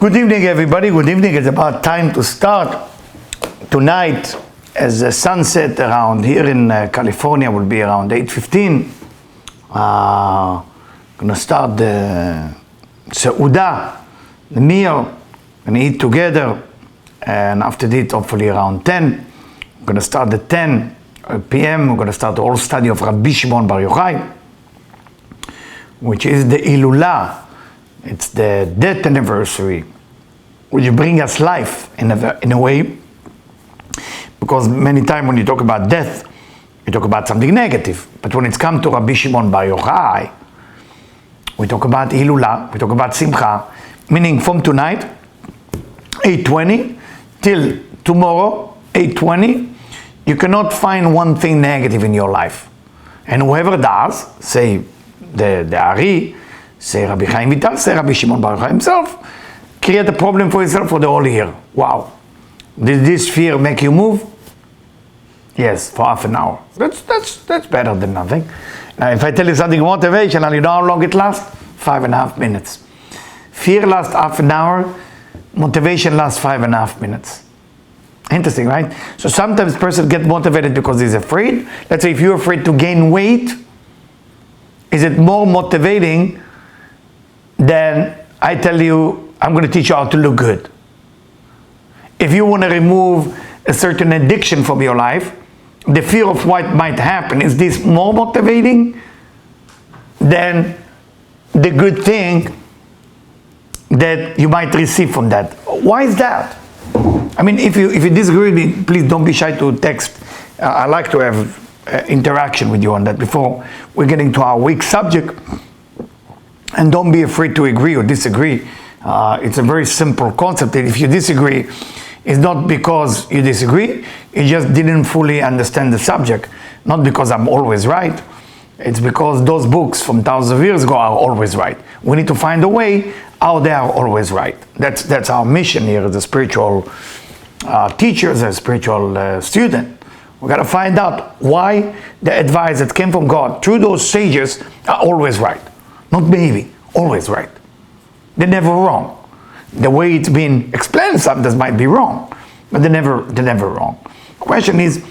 Good evening, everybody. Good evening. It's about time to start. Tonight, as the sunset around here in California will be around 8:15. Gonna start the Seudah, the meal. Gonna eat together, and after that, hopefully around 10, we're gonna start the 10 p.m. We're gonna start the whole study of Rabbi Shimon Bar Yochai, which is the Ilulah. It's the death anniversary, which brings us life in a way, because many times when you talk about death, you talk about something negative. But when it's come to Rabbi Shimon Bar Yochai, we talk about Ilulah, we talk about Simcha, meaning from tonight, 8:20, till tomorrow, 8:20, you cannot find one thing negative in your life. And whoever does, say the Ari, say Rabbi Chaim Vital, say Rabbi Shimon Bar Yochai himself, create a problem for yourself for the whole year. Wow. Did this fear make you move? Yes, for half an hour. That's better than nothing. Now, if I tell you something motivational, you know how long it lasts? 5.5 minutes. Fear lasts half an hour. Motivation lasts 5.5 minutes. Interesting, right? So sometimes a person gets motivated because he's afraid. Let's say if you're afraid to gain weight, is it more motivating than I tell you, I'm going to teach you how to look good? If you want to remove a certain addiction from your life, the fear of what might happen, is this more motivating than the good thing that you might receive from that? Why is that? I mean, if you disagree with me, please don't be shy to text. I like to have interaction with you on that before we're getting to our week subject. And don't be afraid to agree or disagree. It's a very simple concept that if you disagree, it's not because you disagree, you just didn't fully understand the subject. Not because I'm always right. It's because those books from thousands of years ago are always right. We need to find a way how they are always right. That's our mission here as a spiritual teachers, as a spiritual student. We got to find out why the advice that came from God through those sages are always right. Not maybe, always right. They're never wrong. The way it's been explained sometimes might be wrong, but they're never wrong. The question is,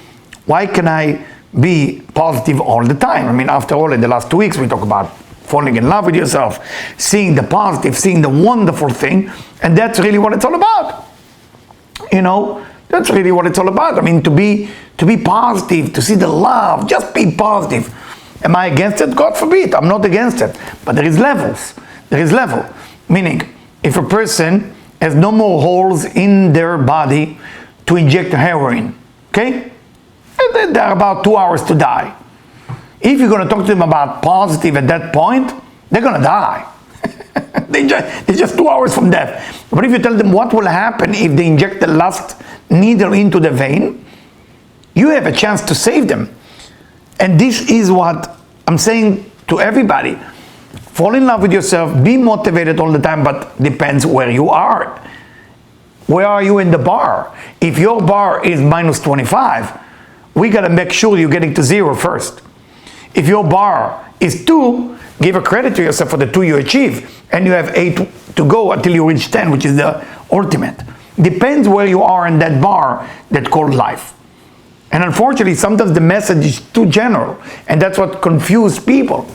why can I be positive all the time? I mean, after all, in the last 2 weeks, we talk about falling in love with yourself, seeing the positive, seeing the wonderful thing, and that's really what it's all about. You know, that's really what it's all about. I mean, to be positive, to see the love, just be positive. Am I against it? God forbid, I'm not against it. But there is levels. There is level. Meaning, if a person has no more holes in their body to inject heroin, okay? And they're about 2 hours to die. If you're going to talk to them about positive at that point, they're going to die. They're just 2 hours from death. But if you tell them what will happen if they inject the last needle into the vein, you have a chance to save them. And this is what I'm saying to everybody. Fall in love with yourself, be motivated all the time, but depends where you are. Where are you in the bar? If your bar is minus 25, we got to make sure you're getting to 0 first. If your bar is 2, give a credit to yourself for the 2 you achieve, and you have 8 to go until you reach 10, which is the ultimate. Depends where you are in that bar that's called life. And unfortunately, sometimes the message is too general, and that's what confused people.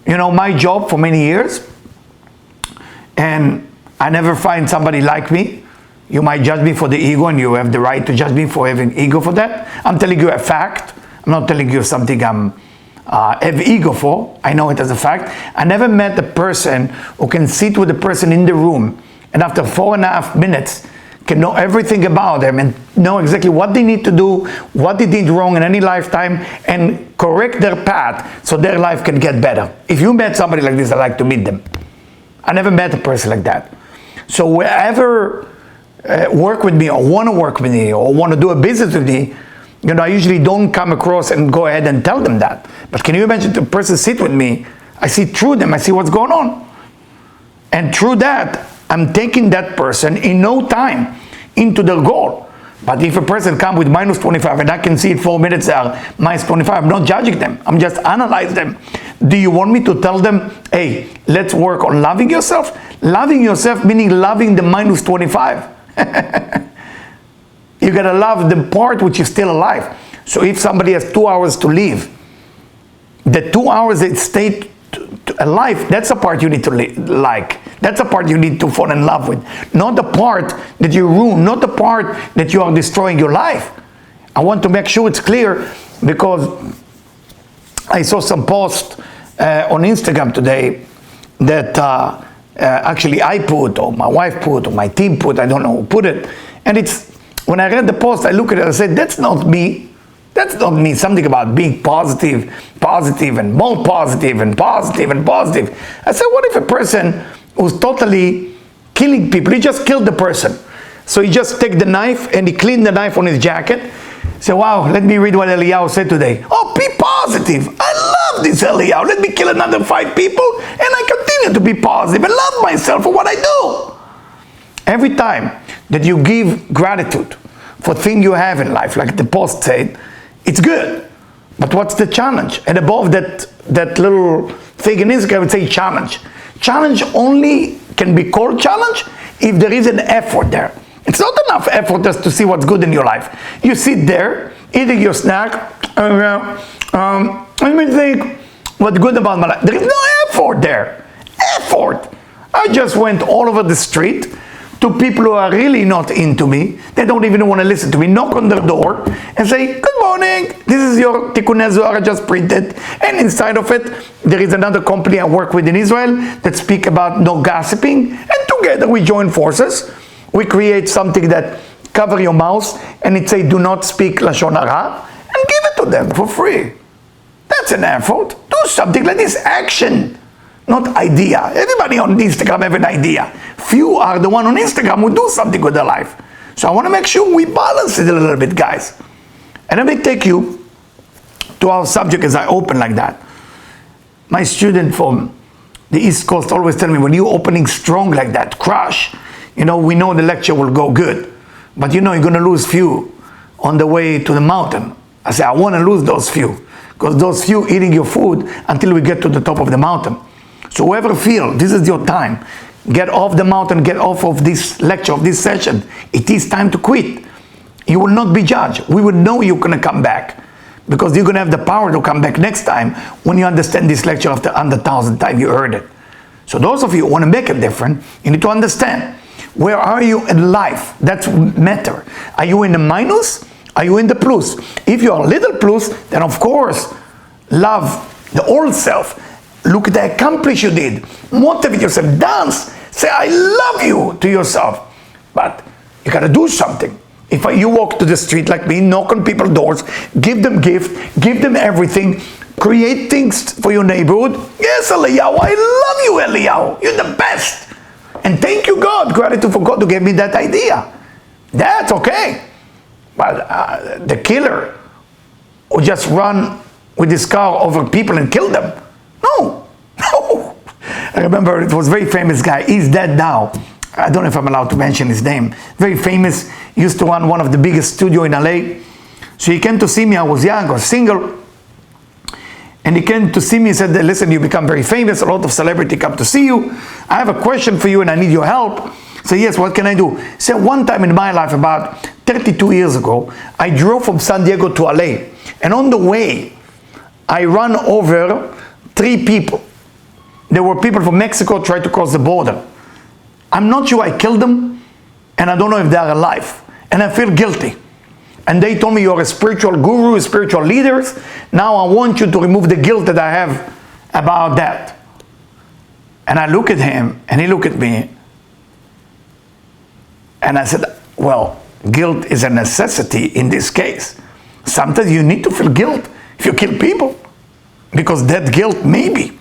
You know, my job for many years, and I never find somebody like me. You might judge me for the ego, and you have the right to judge me for having ego for that. I'm telling you a fact. I'm not telling you something I'm have ego for. I know it as a fact. I never met a person who can sit with a person in the room, and after 4.5 minutes, can know everything about them and know exactly what they need to do, what they did wrong in any lifetime, and correct their path so their life can get better. If you met somebody like this, I'd like to meet them. I never met a person like that. So wherever work with me or want to work with me or want to do a business with me, you know, I usually don't come across and go ahead and tell them that. But can you imagine the person sit with me, I see through them, I see what's going on. And through that, I'm taking that person in no time into their goal. But if a person comes with minus 25 and I can see it 4 minutes are minus 25, I'm not judging them. I'm just analyzing them. Do you want me to tell them, hey, let's work on loving yourself? Loving yourself meaning loving the minus 25. You gotta love the part which is still alive. So if somebody has 2 hours to live, the 2 hours that stay alive, that's the part you need to like. That's the part you need to fall in love with. Not the part that you ruin, not the part that you are destroying your life. I want to make sure it's clear, because I saw some post on Instagram today that actually I put, or my wife put, or my team put, I don't know who put it. And it's, when I read the post, I look at it and I said, that's not me. That's not me. Something about being positive and more positive and positive and positive. I said, what if a person who's totally killing people, he just killed the person. So he just take the knife and he cleaned the knife on his jacket. Say, wow, let me read what Eliyahu said today. Oh, be positive. I love this Eliyahu. Let me kill another 5 people and I continue to be positive and love myself for what I do. Every time that you give gratitude for things you have in life, like the post said, it's good. But what's the challenge? And above that little thing in Instagram, I would say challenge. Challenge only can be called challenge if there is an effort there. It's not enough effort just to see what's good in your life. You sit there, eating your snack, let me think what's good about my life. There is no effort there. Effort. I just went all over the street to people who are really not into me. They don't even want to listen to me. Knock on their door and say, good morning, this is your Tikkun Zohar I just printed. And inside of it, there is another company I work with in Israel that speak about no gossiping. And together we join forces. We create something that cover your mouth and it say, do not speak Lashon Hara, and give it to them for free. That's an effort. Do something like this. Action, not idea. Everybody on Instagram have an idea. Few are the one on Instagram who do something with their life. So I want to make sure we balance it a little bit, guys. And let me take you to our subject as I open like that. My student from the East Coast always tell me, when you're opening strong like that, crush, we know the lecture will go good. But you're going to lose few on the way to the mountain. I say, I want to lose those few. Because those few eating your food until we get to the top of the mountain. So whoever feel this is your time, get off the mountain, get off of this lecture, of this session. It is time to quit. You will not be judged. We will know you're going to come back, because you're going to have the power to come back next time when you understand this lecture after 100,000 times you heard it. So those of you who want to make it different, you need to understand, where are you in life? That's matter. Are you in the minus? Are you in the plus? If you are a little plus, then of course, love the old self. Look at the accomplish you did. Motivate yourself. Dance. Say, I love you to yourself. But you got to do something. If you walk to the street like me, knock on people's doors, give them gift, give them everything, create things for your neighborhood. Yes, Eliyahu, I love you, Eliyahu. You're the best. And thank you, God. Gratitude for God to give me that idea. That's okay. But the killer who just run with his car over people and kill them. No. I remember it was a very famous guy. He's dead now. I don't know if I'm allowed to mention his name. Very famous. Used to run one of the biggest studio in LA. So he came to see me. I was young, I was single. And he came to see me and said, listen, you become very famous. A lot of celebrity come to see you. I have a question for you and I need your help. So yes, what can I do? So one time in my life, about 32 years ago, I drove from San Diego to LA. And on the way, I ran over 3 people. There were people from Mexico trying to cross the border. I'm not sure I killed them, and I don't know if they are alive. And I feel guilty. And they told me, you're a spiritual guru, spiritual leaders. Now I want you to remove the guilt that I have about that. And I look at him, and he looked at me. And I said, well, guilt is a necessity in this case. Sometimes you need to feel guilt if you kill people. Because that guilt maybe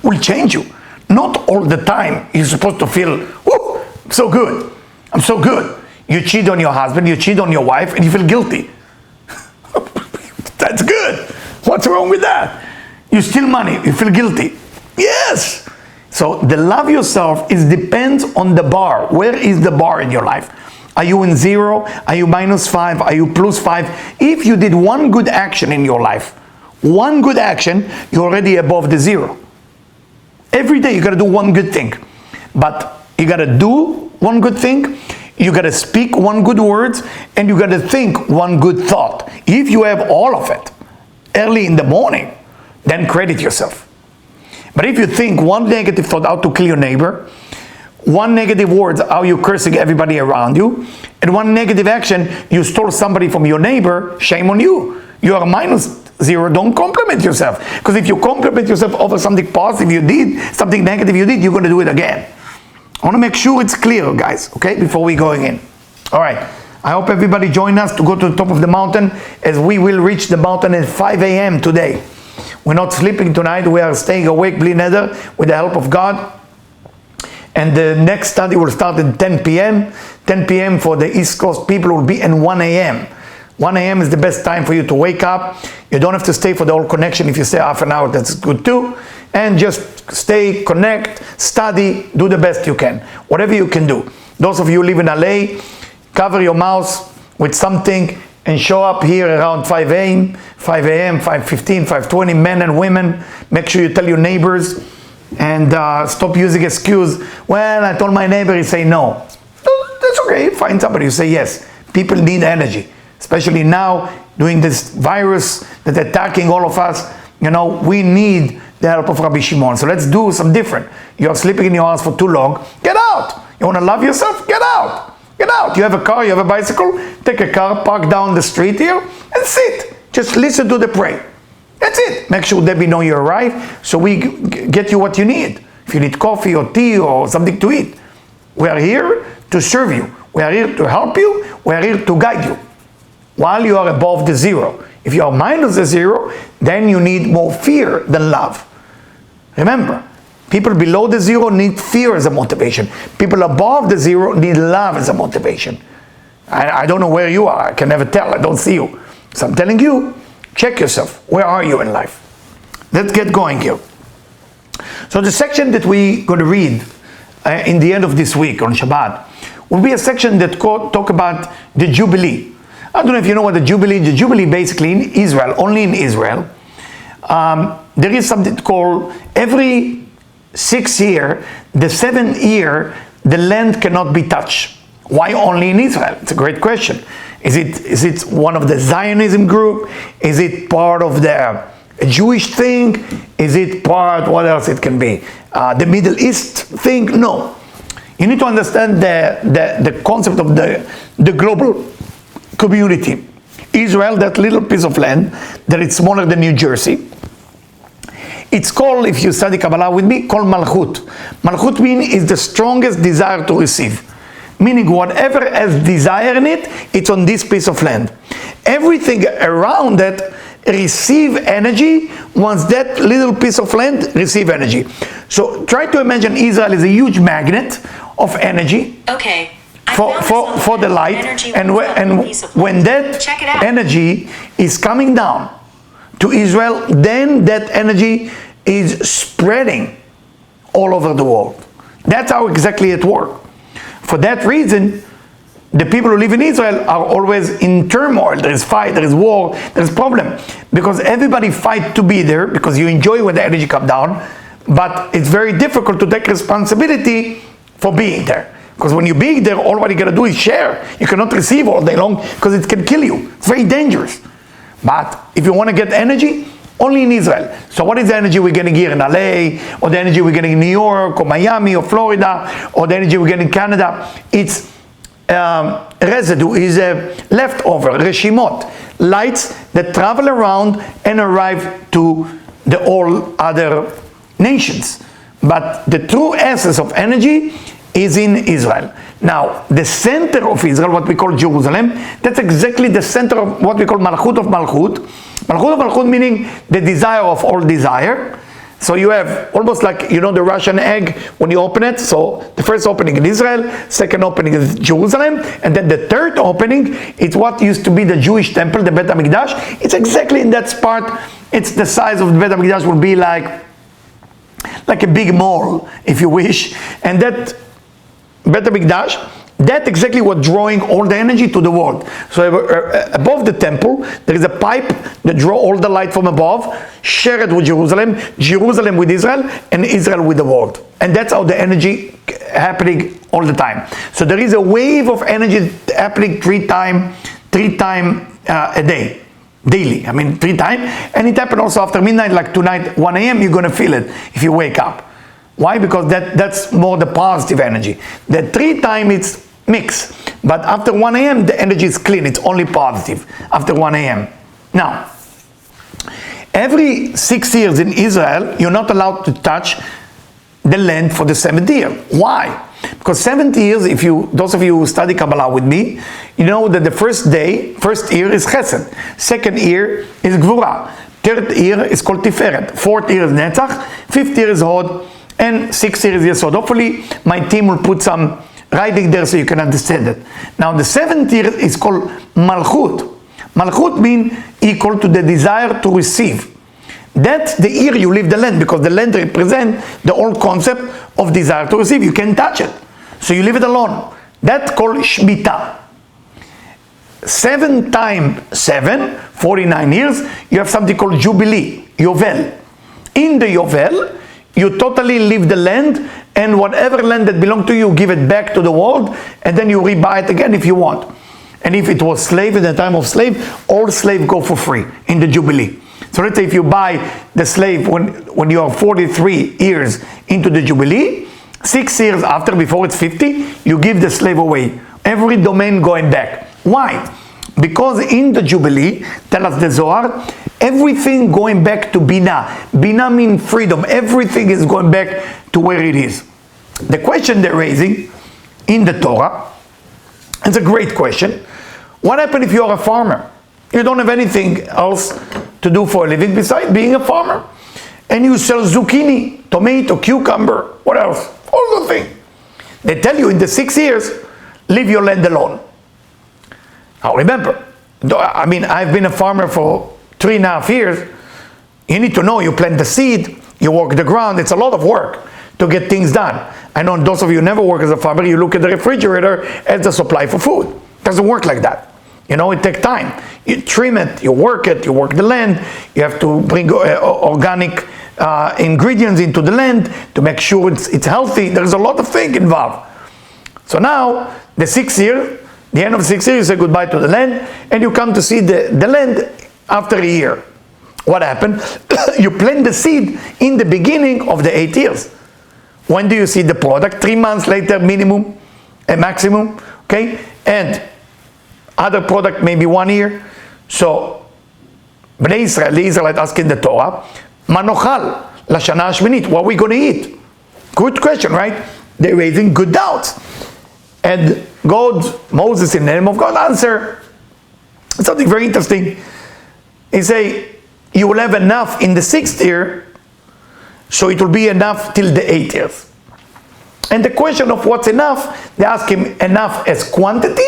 will change you. Not all the time you're supposed to feel, whoo, I'm so good. I'm so good. You cheat on your husband, you cheat on your wife, and you feel guilty. That's good. What's wrong with that? You steal money, you feel guilty. Yes. So the love yourself depends on the bar. Where is the bar in your life? Are you in 0? Are you -5? Are you +5? If you did one good action in your life, one good action, you're already above the zero. Every day you gotta do one good thing. But you gotta do one good thing, you gotta speak one good words, and you gotta think one good thought. If you have all of it early in the morning, then credit yourself. But if you think one negative thought how to kill your neighbor, one negative word how you're cursing everybody around you, and one negative action you stole somebody from your neighbor, shame on you. You are -0. Don't compliment yourself, because if you compliment yourself over something positive you did, something negative you did, you're going to do it again. I want to make sure it's clear, guys, okay, before we going in. All right, I hope everybody join us to go to the top of the mountain, as we will reach the mountain at 5 a.m. today. We're not sleeping tonight, we are staying awake, bli neder, with the help of God. And the next study will start at 10 p.m. 10 p.m. for the East Coast people will be at 1 a.m. 1 a.m. is the best time for you to wake up. You don't have to stay for the whole connection. If you stay half an hour, that's good too. And just stay, connect, study, do the best you can. Whatever you can do. Those of you who live in LA, cover your mouth with something and show up here around 5 a.m., 5:15, 5:20, men and women. Make sure you tell your neighbors and stop using excuse. Well, I told my neighbor, he say no. That's okay, find somebody who say yes. People need energy. Especially now, during this virus that's attacking all of us, you know, we need the help of Rabbi Shimon. So let's do some different. You're sleeping in your house for too long, get out. You want to love yourself? Get out. Get out. You have a car, you have a bicycle, take a car, park down the street here, and sit. Just listen to the prayer. That's it. Make sure Debbie know you arrive, so we get you what you need. If you need coffee or tea or something to eat, we are here to serve you. We are here to help you. We are here to guide you. While you are above the zero. If you are minus the zero, then you need more fear than love. Remember, people below the zero need fear as a motivation. People above the zero need love as a motivation. I don't know where you are. I can never tell. I don't see you. So I'm telling you, check yourself. Where are you in life? Let's get going here. So the section that we're going to read in the end of this week on Shabbat will be a section that talk about the Jubilee. I don't know if you know what the Jubilee basically in Israel, only in Israel, there is something called every 6 year, the 7th year, the land cannot be touched. Why only in Israel? It's a great question. Is it one of the Zionism group? Is it part of the Jewish thing? Is it part, what else it can be? The Middle East thing? No. You need to understand the concept of the global community. Israel, that little piece of land that is smaller than New Jersey, it's called, if you study Kabbalah with me, called Malchut. Malchut means is the strongest desire to receive. Meaning whatever has desire in it, it's on this piece of land. Everything around that receive energy once that little piece of land receive energy. So try to imagine Israel is a huge magnet of energy. Okay. For the light, and when that energy is coming down to Israel, then that energy is spreading all over the world. That's how exactly it works. For that reason, the people who live in Israel are always in turmoil. There is fight, there is war, there is problem, because everybody fight to be there, because you enjoy when the energy comes down, but it's very difficult to take responsibility for being there. Because when you're being there, all what you gotta do is share. You cannot receive all day long because it can kill you. It's very dangerous. But if you want to get energy, only in Israel. So what is the energy we're getting here in LA, or the energy we're getting in New York, or Miami, or Florida, or the energy we're getting in Canada? It's residue, is a leftover, reshimot, lights that travel around and arrive to the all other nations. But the true essence of energy is in Israel. Now, the center of Israel, what we call Jerusalem, that's exactly the center of what we call Malchut of Malchut. Malchut of Malchut meaning the desire of all desire. So you have almost like, you know, the Russian egg when you open it. So the first opening in Israel, second opening is Jerusalem, and then the third opening is what used to be the Jewish temple, the Bet HaMikdash. It's exactly in that spot. It's the size of the Bet HaMikdash will be like a big mall, if you wish. And that Bet HaMikdash That's exactly what drawing all the energy to the world. So above the temple, there is a pipe that draw all the light from above, share it with Jerusalem, Jerusalem with Israel, and Israel with the world. And that's how the energy happening all the time. So there is a wave of energy happening three time a day, daily. I mean, 3 times. And it happens also after midnight, like tonight, 1 a.m., you're going to feel it if you wake up. Why? Because that's more the positive energy. The 3 times it's mix, but after 1 a.m. the energy is clean, it's only positive after 1 a.m. Now, every 6 years in Israel, you're not allowed to touch the land for the 7th year. Why? Because 7 years, those of you who study Kabbalah with me, you know that the first year is Chesed, 2nd year is Gvura, 3rd year is called Tiferet, 4th year is Netzach, 5th year is Hod, and 6th year is Yesod. Hopefully my team will put some writing there so you can understand it. Now the 7th year is called Malchut. Malchut means equal to the desire to receive. That's the year you leave the land, because the land represents the old concept of desire to receive. You can't touch it. So you leave it alone. That's called Shemitah. 7 times 7, 49 years, you have something called Jubilee, Yovel. In the Yovel, you totally leave the land, and whatever land that belongs to you, give it back to the world, and then you rebuy it again if you want. And if it was slave in the time of slave, all slaves go for free in the Jubilee. So let's say if you buy the slave when you are 43 years into the Jubilee, 6 years after, before it's 50, you give the slave away. Every domain going back. Why? Because in the Jubilee, tell us the Zohar, everything going back to Bina. Bina means freedom. Everything is going back to where it is. The question they're raising in the Torah, it's a great question. What happens if you are a farmer? You don't have anything else to do for a living besides being a farmer. And you sell zucchini, tomato, cucumber, what else? All the things. They tell you in the 6 years, leave your land alone. Now remember, I mean, I've been a farmer for 3.5 years. You need to know, you plant the seed, you work the ground, it's a lot of work to get things done. I know those of you who never work as a farmer, you look at the refrigerator as the supply for food. It doesn't work like that. You know, it takes time. You trim it, you work the land, you have to bring organic ingredients into the land to make sure it's healthy. There's a lot of things involved. So now, the 6th year, the end of 6 years, you say goodbye to the land, and you come to see the land after a year. What happened? You plant the seed in the beginning of the 8 years. When do you see the product? 3 months later, minimum, a maximum, okay? And other product maybe 1 year. So, Bnei Israel, the Israelites ask in the Torah, Manochal, Lashana Shminit, what are we going to eat? Good question, right? They're raising good doubts. And Moses, in the name of God, answer something very interesting. He say, you will have enough in the 6th year, so it will be enough till the 8 years. And the question of what's enough, they ask him, enough as quantity,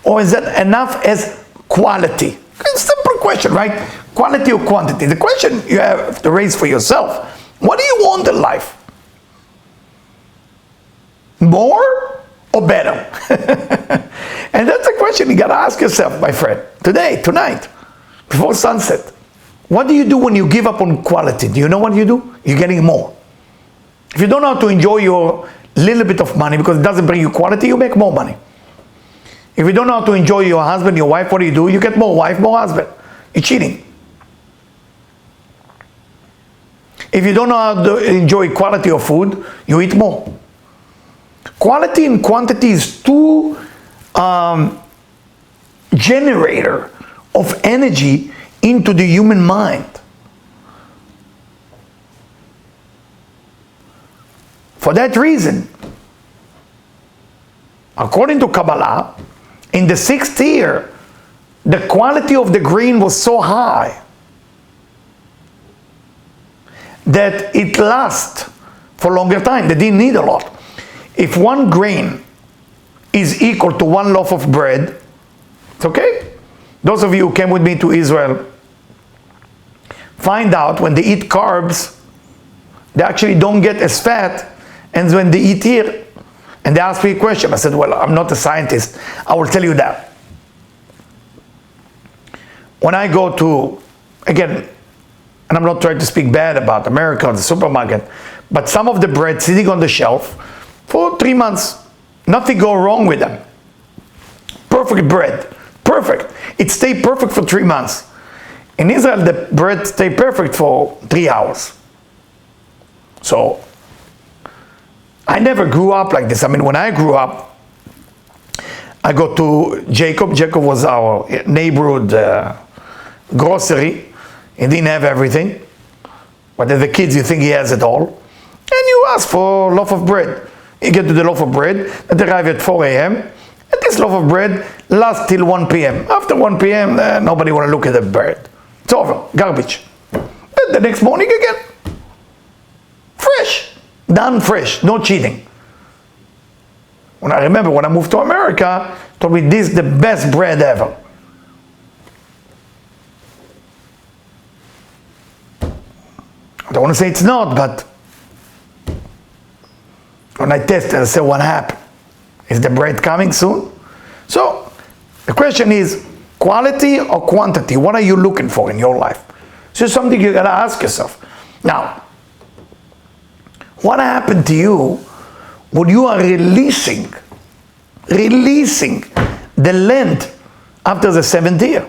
or is that enough as quality? It's a simple question, right? Quality or quantity? The question you have to raise for yourself, what do you want in life? More or better? And that's a question you got to ask yourself, my friend, today, tonight, before sunset. What do you do when you give up on quality? Do you know what you do? You're getting more. If you don't know how to enjoy your little bit of money because it doesn't bring you quality, you make more money. If you don't know how to enjoy your husband, your wife, what do? You get more wife, more husband. You're cheating. If you don't know how to enjoy quality of food, you eat more. Quality and quantity is two generator of energy into the human mind. For that reason, according to Kabbalah, in the 6th year, the quality of the grain was so high that it lasts for longer time. They didn't need a lot. If 1 grain is equal to 1 loaf of bread, it's okay. Those of you who came with me to Israel find out when they eat carbs, they actually don't get as fat, and when they eat here, And they asked me a question. I said, well, I'm not a scientist. I will tell you that. When I go to, again, and I'm not trying to speak bad about America or the supermarket, but some of the bread sitting on the shelf for 3 months, nothing go wrong with them. Perfect bread, perfect. It stayed perfect for 3 months. In Israel, the bread stayed perfect for 3 hours. So, I never grew up like this. I mean, when I grew up, I go to Jacob. Jacob was our neighborhood grocery. He didn't have everything. But as a kid, you think he has it all. And you ask for a loaf of bread. You get to the loaf of bread that arrives at 4 a.m. And this loaf of bread lasts till 1 p.m. After 1 p.m., nobody want to look at the bread. It's over. Garbage. Then the next morning again. Fresh. Done fresh. No cheating. When I remember when I moved to America, told me this is the best bread ever. I don't want to say it's not, but when I tested, I said, what happened? Is the bread coming soon? So, the question is, quality or quantity? What are you looking for in your life? So it's something you got to ask yourself. Now, what happened to you when you are releasing the land after the 7th year?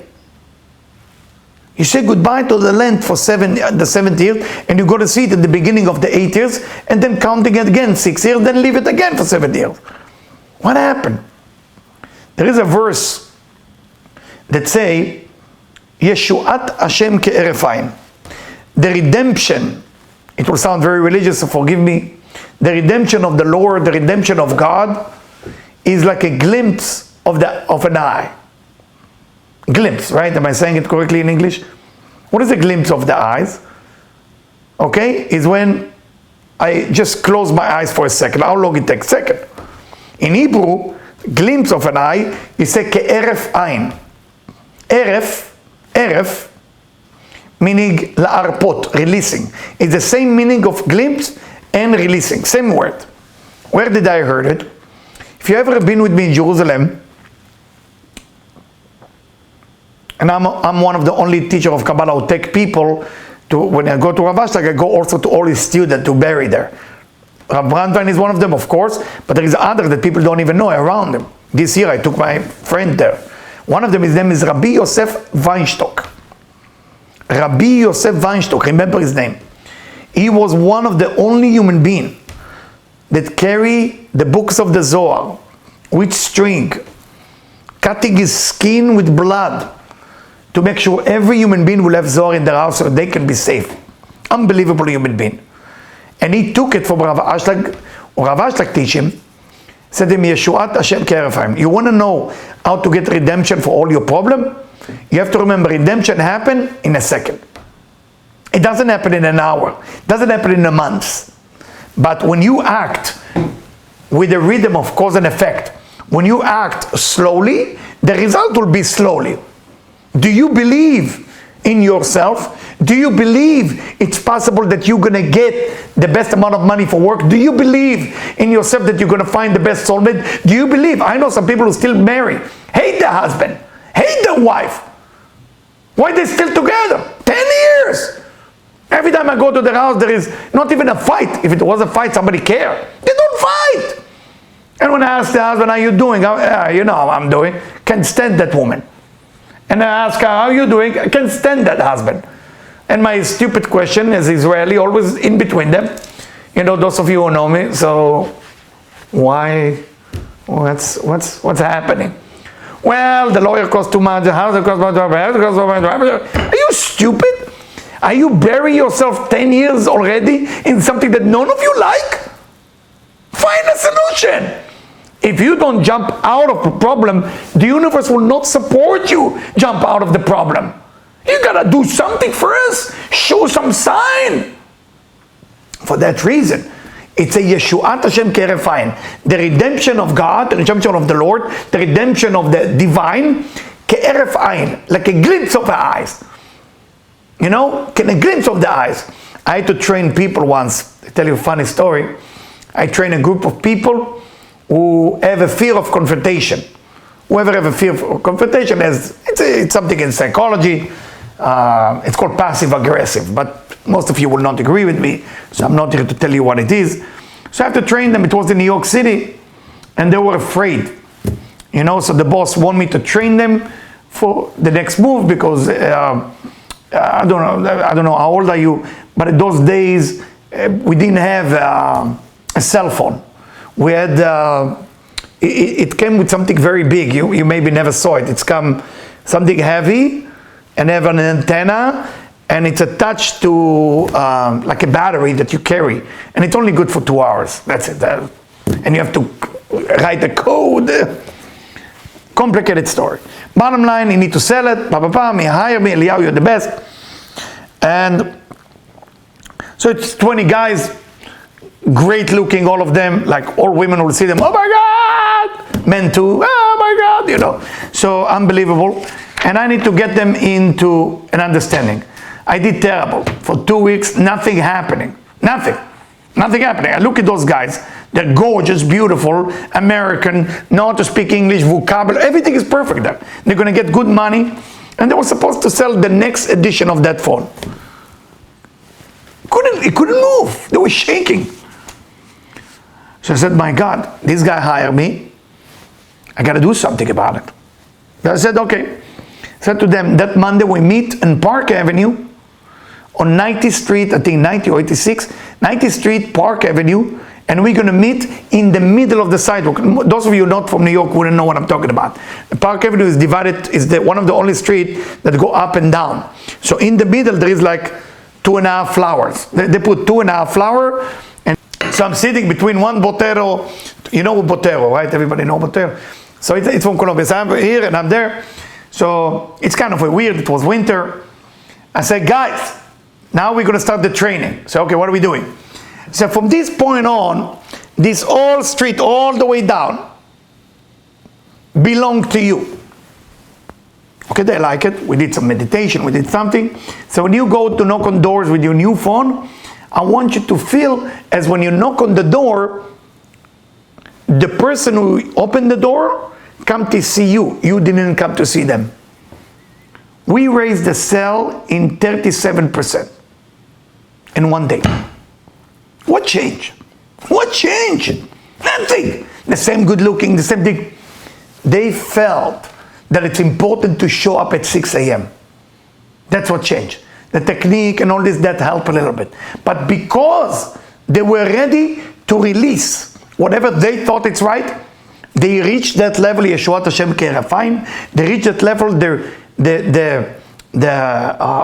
You say goodbye to the land for the 7th year, and you go to see it at the beginning of the 8th years, and then counting it again 6 years, then leave it again for 7 years. What happened? There is a verse that say, Yeshuat Hashem ke'eref ayin. The redemption, it will sound very religious, so forgive me. The redemption of the Lord, the redemption of God, is like a glimpse of an eye. Glimpse, right? Am I saying it correctly in English? What is a glimpse of the eyes? Okay, is when I just close my eyes for a second. How long it takes? Second. In Hebrew, glimpse of an eye, you say ke'eref ayin. Eref, meaning la'arpot, releasing. It's the same meaning of glimpse and releasing. Same word. Where did I heard it? If you ever been with me in Jerusalem, and I'm one of the only teacher of Kabbalah who take people to, when I go to Rav Ashlag, I go also to all his students to bury there. Rav Brandwein is one of them, of course, but there is others that people don't even know around him. This year I took my friend there. One of them, his name is Rabbi Yosef Weinstock. Rabbi Yosef Weinstock, remember his name. He was one of the only human beings that carry the books of the Zohar with string, cutting his skin with blood, to make sure every human being will have Zohar in their house so they can be safe. Unbelievable human being. And he took it from Rav Ashlag, or Rav Ashlag teach him, said to him, Yeshuat Hashem ke'eref ayin. You want to know how to get redemption for all your problem? You have to remember, redemption happens in a second. It doesn't happen in an hour. It doesn't happen in a month. But when you act with the rhythm of cause and effect, when you act slowly, the result will be slowly. Do you believe in yourself? Do you believe it's possible that you're going to get the best amount of money for work? Do you believe in yourself that you're going to find the best soulmate? Do you believe? I know some people who still marry, hate the husband, hate the wife. Why are they still together? 10 years. Every time I go to their house, there is not even a fight. If it was a fight, somebody care. They don't fight. And when I ask the husband, how are you doing? You know how I'm doing. Can't stand that woman. And I ask her, how are you doing? I can't stand that husband. And my stupid question as Israeli, always in between them. You know, those of you who know me, so why? What's happening? Well, the lawyer costs too much, the house costs much, Are you stupid? Are you burying yourself 10 years already in something that none of you like? Find a solution. If you don't jump out of the problem, the universe will not support you jump out of the problem. You gotta do something first. Show some sign. For that reason, it's a Yeshuat Hashem ke'eref ayin. The redemption of God, the redemption of the Lord, the redemption of the divine, ke'eref ayin, like a glimpse of the eyes. You know, a glimpse of the eyes. I had to train people once. To tell you a funny story. I trained a group of people who have a fear of confrontation. Whoever have a fear of confrontation it's something in psychology. It's called passive aggressive, but most of you will not agree with me, so I'm not here to tell you what it is. So I have to train them. It was in New York City, and they were afraid. You know, so the boss wanted me to train them for the next move because I don't know how old are you, but in those days we didn't have a cell phone. We had it came with something very big. You maybe never saw it. It's come something heavy and have an antenna, and it's attached to like a battery that you carry, and it's only good for 2 hours. That's it. And you have to write the code. Complicated story. Bottom line, you need to sell it. Me, hire me, Eliyahu, you're the best. And so it's 20 guys, great looking, all of them, like all women will see them, oh my God! Men too, oh my God, you know. So unbelievable. And I need to get them into an understanding. I did terrible. For 2 weeks, nothing happening. Nothing happening. I look at those guys. They're gorgeous, beautiful, American, know how to speak English, vocabulary, everything is perfect there. They're going to get good money. And they were supposed to sell the next edition of that phone. It couldn't move. They were shaking. So I said, my God, this guy hired me. I got to do something about it. So I said, okay. I said to them, that Monday we meet in Park Avenue on 90th Street, I think 90 or 86, 90th Street, Park Avenue, and we're going to meet in the middle of the sidewalk. Those of you not from New York wouldn't know what I'm talking about. Park Avenue is divided, is one of the only streets that go up and down. So in the middle there is like 2.5 flowers. They put 2.5 flowers, and so I'm sitting between one Botero. You know Botero, right? Everybody know Botero. So it's from Colombia. So I'm here and I'm there. So it's kind of weird. It was winter. I said, guys, now we're going to start the training. So, okay, what are we doing? So from this point on, this whole street, all the way down, belong to you. Okay, they like it. We did some meditation. We did something. So when you go to knock on doors with your new phone, I want you to feel as when you knock on the door, the person who opened the door come to see you. You didn't come to see them. We raised the sale in 37% in one day. What changed? What changed? Nothing. The same good looking, the same thing. They felt that it's important to show up at 6 a.m. That's what changed. The technique and all this, that helped a little bit. But because they were ready to release whatever they thought it's right, they reached that level, Yeshuat Hashem Kerafine, they reached that level, the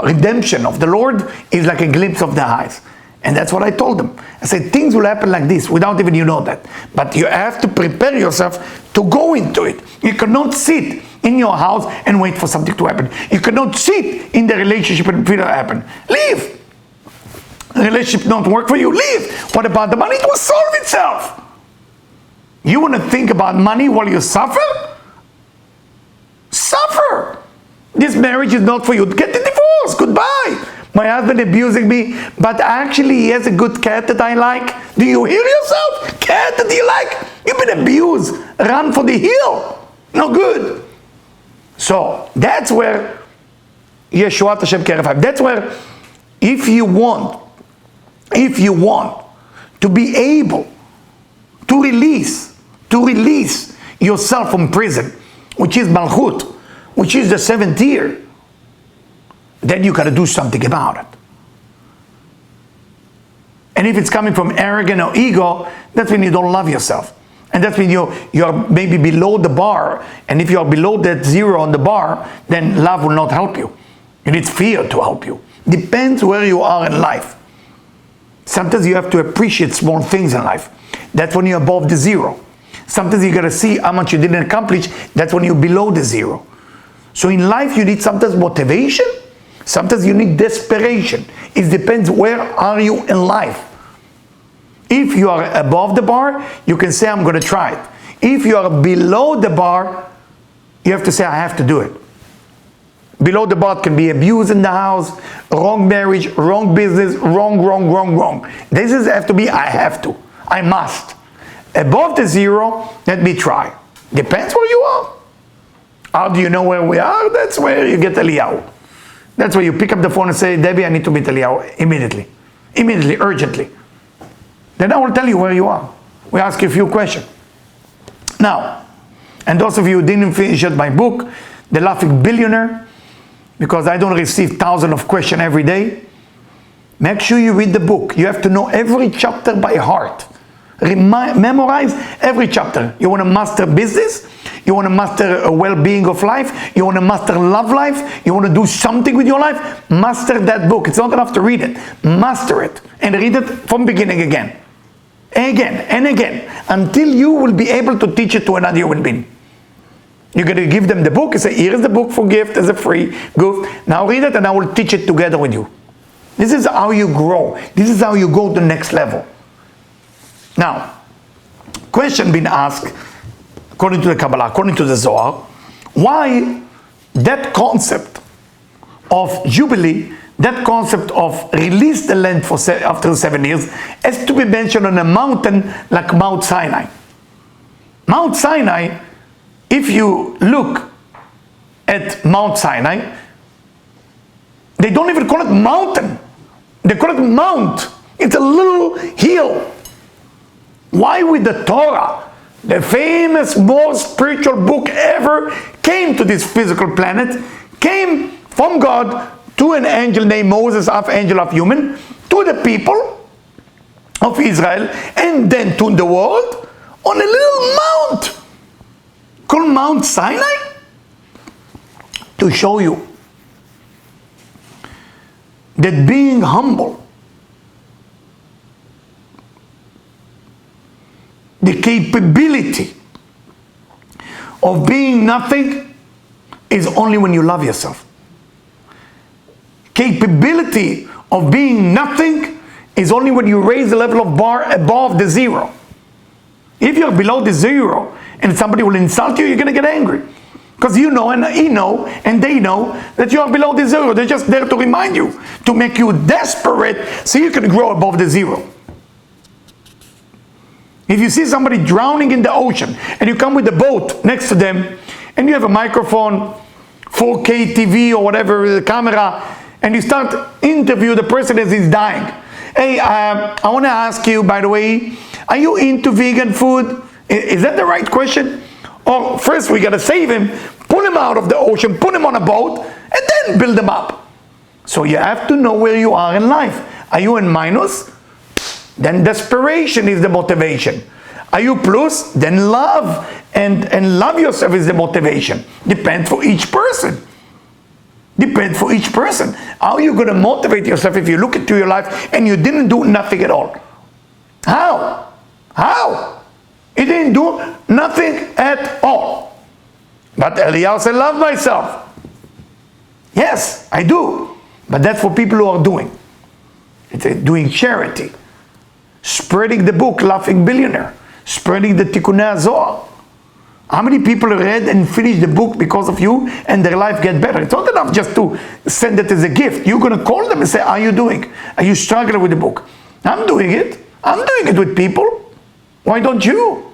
redemption of the Lord is like a glimpse of the eyes. And that's what I told them. I said, things will happen like this without even you know that. But you have to prepare yourself to go into it. You cannot sit in your house and wait for something to happen. You cannot sit in the relationship and feel it happen. Leave. The relationship don't work for you. Leave. What about the money? It will solve itself. You want to think about money while you suffer? Suffer. This marriage is not for you. Get the divorce. Goodbye. My husband abusing me, but actually he has a good cat that I like. Do you hear yourself? Cat that you like? You've been abused. Run for the hill. No good. So that's where Yeshuat Hashem Kerafim. That's where if you want to be able to release yourself from prison, which is Malchut, which is the 7th year, then you got to do something about it. And if it's coming from arrogance or ego, that's when you don't love yourself. And that's when you're maybe below the bar. And if you're below that 0 on the bar, then love will not help you. You need fear to help you. Depends where you are in life. Sometimes you have to appreciate small things in life. That's when you're above the 0. Sometimes you got to see how much you didn't accomplish. That's when you're below the 0. So in life you need sometimes motivation. Sometimes you need desperation. It depends where are you in life. If you are above the bar, you can say, I'm going to try it. If you are below the bar, you have to say, I have to do it. Below the bar can be abuse in the house, wrong marriage, wrong business, wrong. This is have to be, I have to. I must. Above the zero, let me try. Depends where you are. How do you know where we are? That's where you get Eliyahu. That's where you pick up the phone and say, Debbie, I need to meet Eliyahu immediately. Immediately, urgently. Then I will tell you where you are. We ask you a few questions. Now, and those of you who didn't finish yet my book, The Laughing Billionaire, because I don't receive thousands of questions every day, make sure you read the book. You have to know every chapter by heart. Memorize every chapter. You want to master business? You want to master a well-being of life? You want to master love life? You want to do something with your life? Master that book. It's not enough to read it. Master it and read it from beginning again. Again and again, until you will be able to teach it to another human being. You're going to give them the book and say, here is the book for gift as a free gift. Now read it and I will teach it together with you. This is how you grow. This is how you go to the next level. Now, question being asked, according to the Kabbalah, according to the Zohar, why that concept of Jubilee, that concept of release the land after 7 years, has to be mentioned on a mountain like Mount Sinai. Mount Sinai, if you look at Mount Sinai, they don't even call it mountain. They call it mount. It's a little hill. Why would the Torah, the famous, most spiritual book ever, came to this physical planet, came from God to an angel named Moses, half angel, half human, to the people of Israel, and then to the world on a little mount called Mount Sinai? To show you that being humble, the capability of being nothing, is only when you love yourself. Capability of being nothing is only when you raise the level of bar above the zero. If you're below the zero and somebody will insult you, you're going to get angry. Because you know and he know and they know that you are below the zero. They're just there to remind you, to make you desperate so you can grow above the zero. If you see somebody drowning in the ocean and you come with a boat next to them and you have a microphone, 4K TV or whatever, the camera, and you start interview the person as he's dying. Hey, I want to ask you, by the way, are you into vegan food? Is that the right question? Or first we got to save him, pull him out of the ocean, put him on a boat, and then build him up. So you have to know where you are in life. Are you in minus? Then desperation is the motivation. Are you plus? Then love and love yourself is the motivation. Depends for each person. Depends for each person. How are you going to motivate yourself if you look into your life and you didn't do nothing at all? How? How? You didn't do nothing at all. But Eliyahu said, love myself. Yes, I do. But that's for people who are doing. It's doing charity. Spreading the book, Laughing Billionaire. Spreading the Tikkunei Zohar. How many people read and finished the book because of you and their life get better? It's not enough just to send it as a gift. You're going to call them and say, how are you doing? Are you struggling with the book? I'm doing it. I'm doing it with people. Why don't you?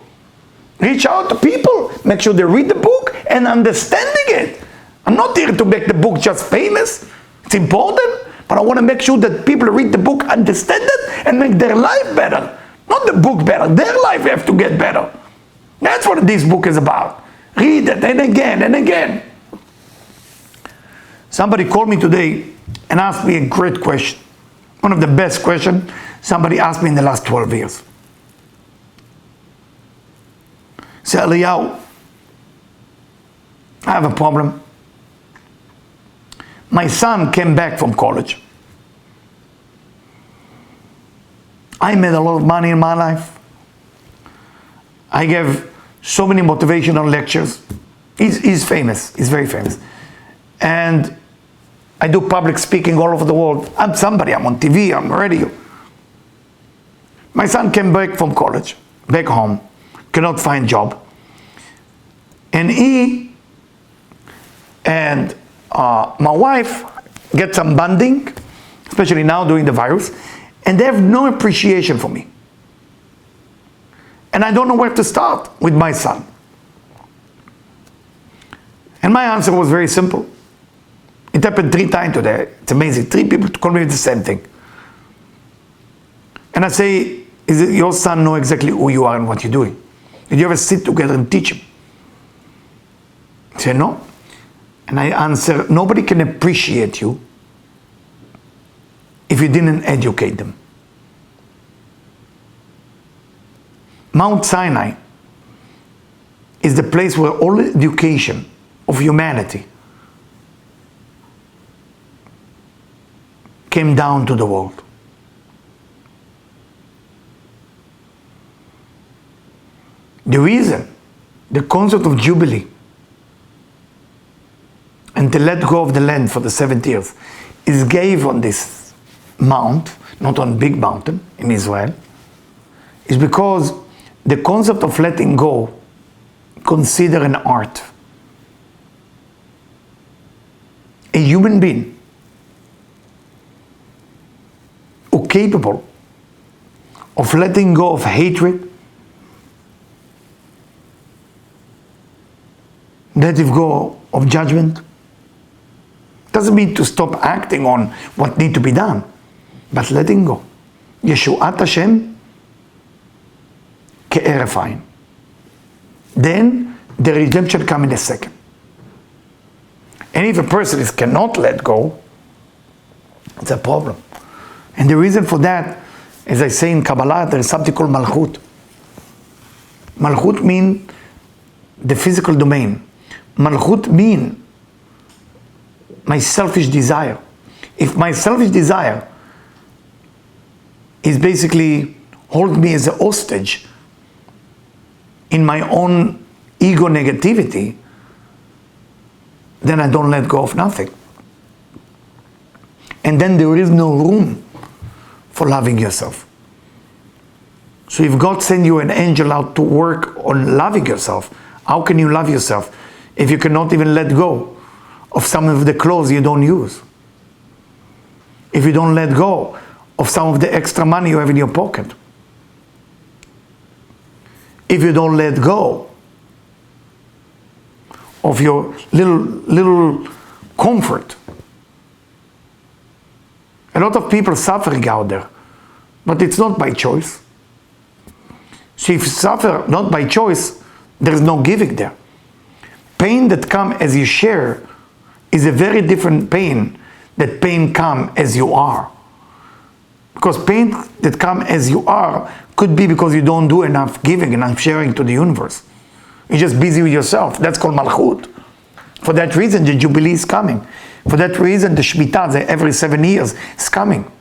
Reach out to people. Make sure they read the book and understanding it. I'm not here to make the book just famous. It's important. But I want to make sure that people read the book, understand it, and make their life better. Not the book better. Their life have to get better. That's what this book is about. Read it and again and again. Somebody called me today and asked me a great question. One of the best questions somebody asked me in the last 12 years. Say, Eliyahu, I have a problem. My son came back from college. I made a lot of money in my life. I gave so many motivational lectures. He's famous. He's very famous. And I do public speaking all over the world. I'm somebody. I'm on TV. I'm on radio. My son came back from college, back home, cannot find job. And he and my wife get some bonding, especially now during the virus, and they have no appreciation for me. and I don't know where to start with my son. And my answer was very simple. It happened 3 times today. It's amazing. 3 people told me the same thing. And I say, is it your son know exactly who you are and what you're doing? Did you ever sit together and teach him? He said, no. And I answer, nobody can appreciate you if you didn't educate them. Mount Sinai is the place where all education of humanity came down to the world. The reason the concept of Jubilee and to let go of the land for the 70 years is gave on this mount, not on big mountain in Israel, is because the concept of letting go consider an art. A human being who capable of letting go of hatred, letting go of judgment, doesn't mean to stop acting on what need to be done, but letting go. Yeshuat Hashem ke'eref ayin. Then the redemption comes in a second. And if a person cannot let go, it's a problem. And the reason for that, as I say in Kabbalah, there is something called Malchut. Malchut means the physical domain. Malchut means my selfish desire. If my selfish desire is basically hold me as a hostage in my own ego negativity, then I don't let go of nothing. And then there is no room for loving yourself. So if God sends you an angel out to work on loving yourself, how can you love yourself if you cannot even let go of some of the clothes you don't use? If you don't let go of some of the extra money you have in your pocket? If you don't let go of your little comfort? A lot of people suffering out there, but it's not by choice. So if you suffer not by choice, there is no giving there. Pain that comes as you share is a very different pain that pain comes as you are. Because pain that comes as you are could be because you don't do enough giving, enough sharing to the universe. You're just busy with yourself. That's called Malchut. For that reason, the Jubilee is coming. For that reason, the Shemitah, every 7 years, is coming.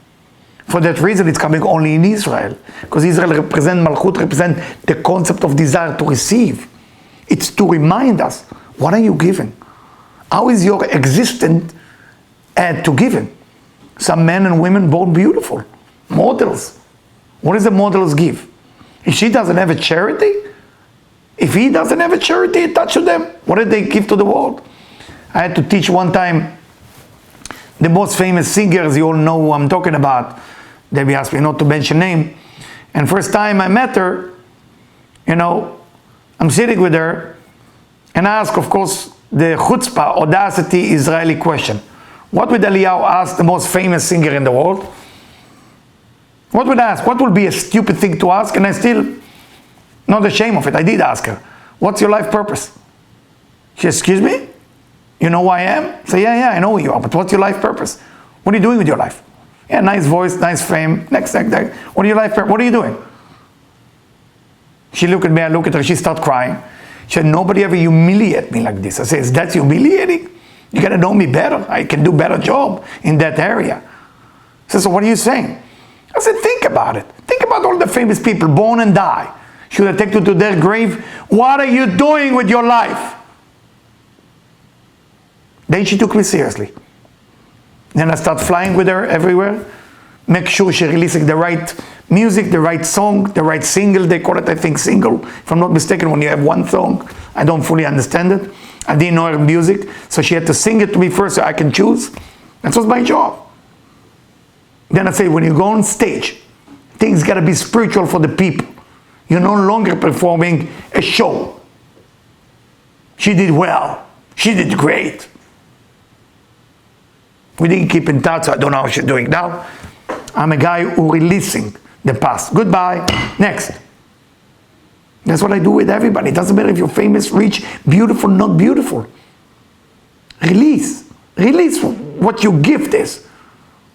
For that reason, it's coming only in Israel. Because Israel represents, Malchut represents the concept of desire to receive. It's to remind us, what are you giving? How is your existence add to giving? Some men and women born beautiful. Models. What does the models give? If she doesn't have a charity, if he doesn't have a charity attached to them, what did they give to the world? I had to teach one time the most famous singers, you all know who I'm talking about. Debbie asked me not to mention name. And first time I met her, I'm sitting with her, and I ask, of course, the chutzpah, audacity, Israeli question. What would Eliyahu ask the most famous singer in the world? What would I ask? What would be a stupid thing to ask? And I still not ashamed of it. I did ask her, what's your life purpose? She said, excuse me? You know who I am? I say, yeah, I know who you are, but what's your life purpose? What are you doing with your life? Yeah, nice voice, nice fame, next. What are your life purpose? What are you doing? She looked at me, I looked at her, she started crying. She said, nobody ever humiliate me like this. I said, that's humiliating? You gotta know me better. I can do better job in that area. She said, so what are you saying? I said, think about it. Think about all the famous people, born and die. Should I take you to their grave? What are you doing with your life? Then she took me seriously. Then I start flying with her everywhere. Make sure she releasing the right music, the right song, the right single. They call it, I think, single. If I'm not mistaken, when you have one song, I don't fully understand it. I didn't know her music, so she had to sing it to me first so I can choose. That was my job. Then I say, when you go on stage, things gotta be spiritual for the people. You're no longer performing a show. She did well. She did great. We didn't keep in touch. I don't know how she's doing now. I'm a guy who releasing the past. Goodbye. Next. That's what I do with everybody. It doesn't matter if you're famous, rich, beautiful, not beautiful. Release. Release what your gift is.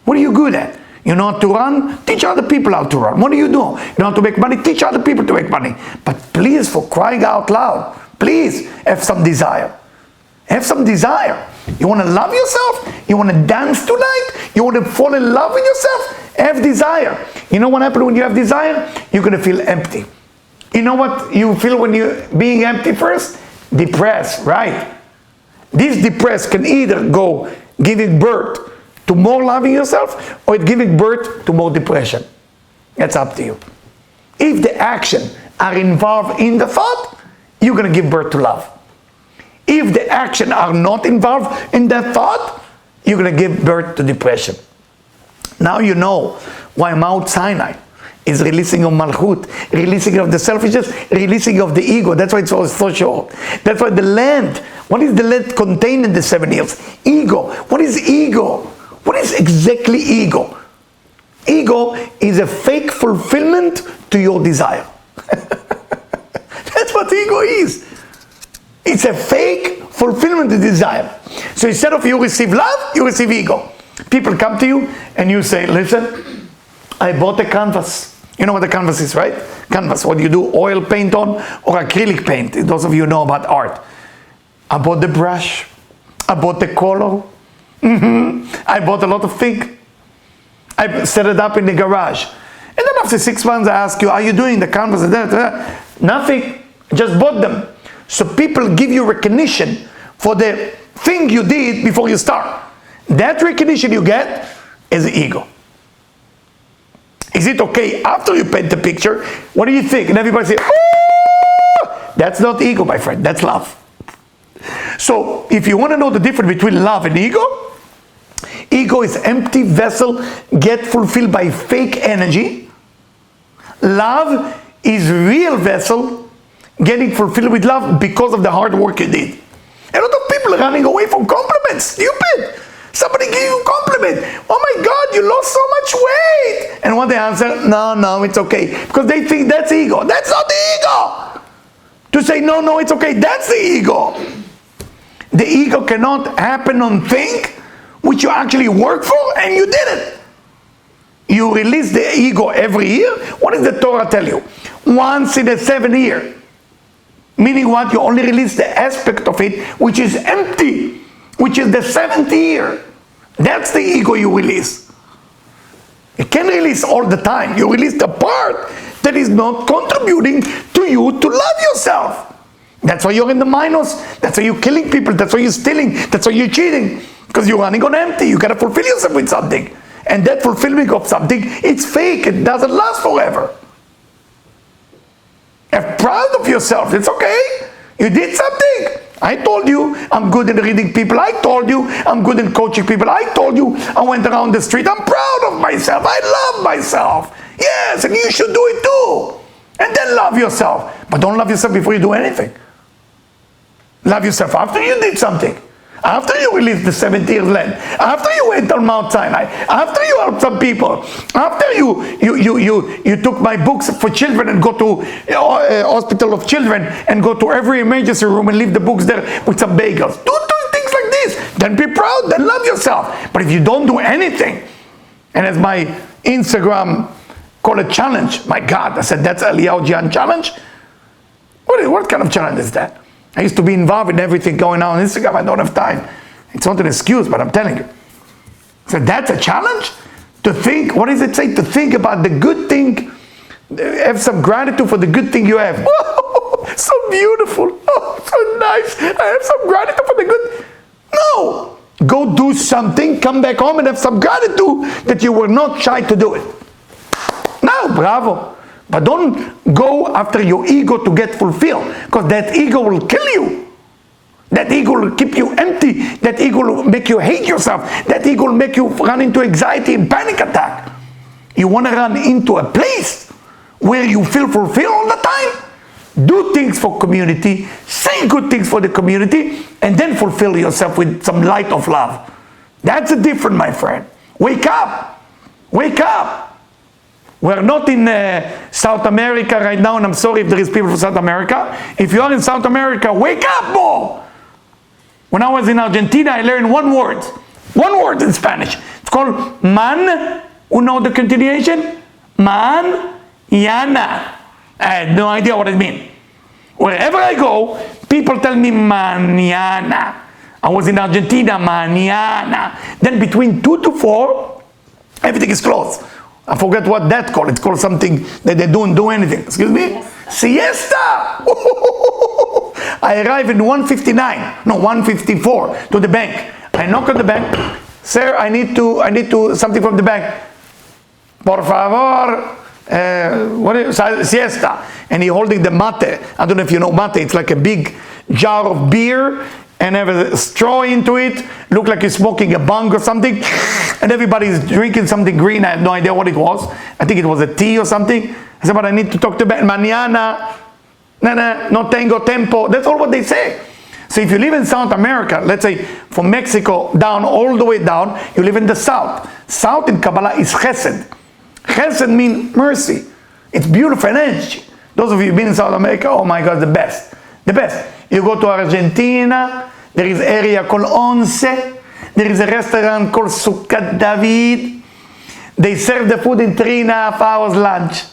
What are you good at? You know how to run? Teach other people how to run. What do? You know how to make money? Teach other people to make money. But please, for crying out loud, please have some desire. Have some desire. You want to love yourself? You want to dance tonight? You want to fall in love with yourself? Have desire. You know what happens when you have desire? You're going to feel empty. You know what you feel when you're being empty first? Depressed, right? This depressed can either go giving birth to more loving yourself, or giving birth to more depression. That's up to you. If the action are involved in the thought, you're going to give birth to love. If the action are not involved in that thought, you're going to give birth to depression. Now you know why Mount Sinai is releasing of Malchut, releasing of the selfishness, releasing of the ego. That's why it's so short. That's why the land, what is the land contained in the 7 years? Ego. What is ego? What is exactly ego? Ego is a fake fulfillment to your desire. That's what ego is. It's a fake fulfillment of desire. So instead of you receive love, you receive ego. People come to you and you say, listen, I bought a canvas. You know what a canvas is, right? Canvas, what you do, oil paint on or acrylic paint. Those of you know about art. I bought the brush. I bought the color. I bought a lot of things. I set it up in the garage. And then after 6 months I ask you, are you doing the canvas? Nothing. Just bought them. So people give you recognition for the thing you did before you start. That recognition you get is the ego. Is it okay after you paint the picture? What do you think? And everybody say, oh! That's not ego, my friend. That's love. So if you want to know the difference between love and ego, ego is empty vessel, get fulfilled by fake energy. Love is real vessel, getting fulfilled with love because of the hard work you did. A lot of people are running away from compliments. Stupid. Somebody give you a compliment. Oh my God, you lost so much weight. And what they answer, no, it's okay. Because they think that's ego. That's not the ego. To say, no, it's okay, that's the ego. The ego cannot happen on thing which you actually work for and you did it. You release the ego every year. What does the Torah tell you? Once in a 7 year. Meaning what? You only release the aspect of it which is empty, which is the 7th year. That's the ego you release. You can't release all the time. You release the part that is not contributing to you to love yourself. That's why you're in the minus. That's why you're killing people. That's why you're stealing. That's why you're cheating. Because you're running on empty. You gotta fulfill yourself with something. And that fulfillment of something, it's fake. It doesn't last forever. Be proud of yourself. It's okay. You did something. I told you I'm good in reading people. I told you I'm good in coaching people. I told you I went around the street. I'm proud of myself. I love myself. Yes, and you should do it too. And then love yourself. But don't love yourself before you do anything. Love yourself after you did something. After you released the 70 land. After you went on Mount Sinai. After you helped some people. After you took my books for children and go to hospital of children and go to every emergency room and leave the books there with some bagels. Do things like this. Then be proud. Then love yourself. But if you don't do anything, and as my Instagram called a challenge, my God, I said that's Eliyahu Jian challenge. What kind of challenge is that? I used to be involved in everything going on Instagram. I don't have time. It's not an excuse, but I'm telling you. So that's a challenge? To think, what does it say? To think about the good thing, have some gratitude for the good thing you have. Oh, so beautiful. Oh, so nice. I have some gratitude for the good. No. Go do something, come back home and have some gratitude that you were not shy to do it. No, bravo. But don't go after your ego to get fulfilled, because that ego will kill you. That ego will keep you empty. That ego will make you hate yourself. That ego will make you run into anxiety and panic attack. You want to run into a place where you feel fulfilled all the time, do things for community, say good things for the community, and then fulfill yourself with some light of love. That's a different, my friend. Wake up. Wake up. We're not in South America right now, and I'm sorry if there is people from South America. If you are in South America, wake up more. When I was in Argentina, I learned one word in Spanish. It's called man. You know the continuation? Mañana. I had no idea what it means. Wherever I go, people tell me mañana. I was in Argentina, mañana. Then between 2 to 4, everything is closed. I forget what that called. It's called something that they don't do anything. Excuse me? Siesta. I arrive in 1:54 to the bank. I knock on the bank. Sir, I need to something from the bank. Por favor. What is siesta? And he holding the mate. I don't know if you know mate. It's like a big jar of beer and have a straw into it. Look like you're smoking a bong or something. And everybody's drinking something green. I had no idea what it was. I think it was a tea or something. I said, but I need to talk to Ben. Mañana. No tengo tempo. That's all what they say. So if you live in South America, let's say from Mexico down, all the way down, you live in the south. South in Kabbalah is chesed. Chesed means mercy. It's beautiful energy. Those of you who've been in South America, oh my God, the best. The best. You go to Argentina, there is an area called Once. There is a restaurant called Sucat David. They serve the food in 3.5 hours lunch.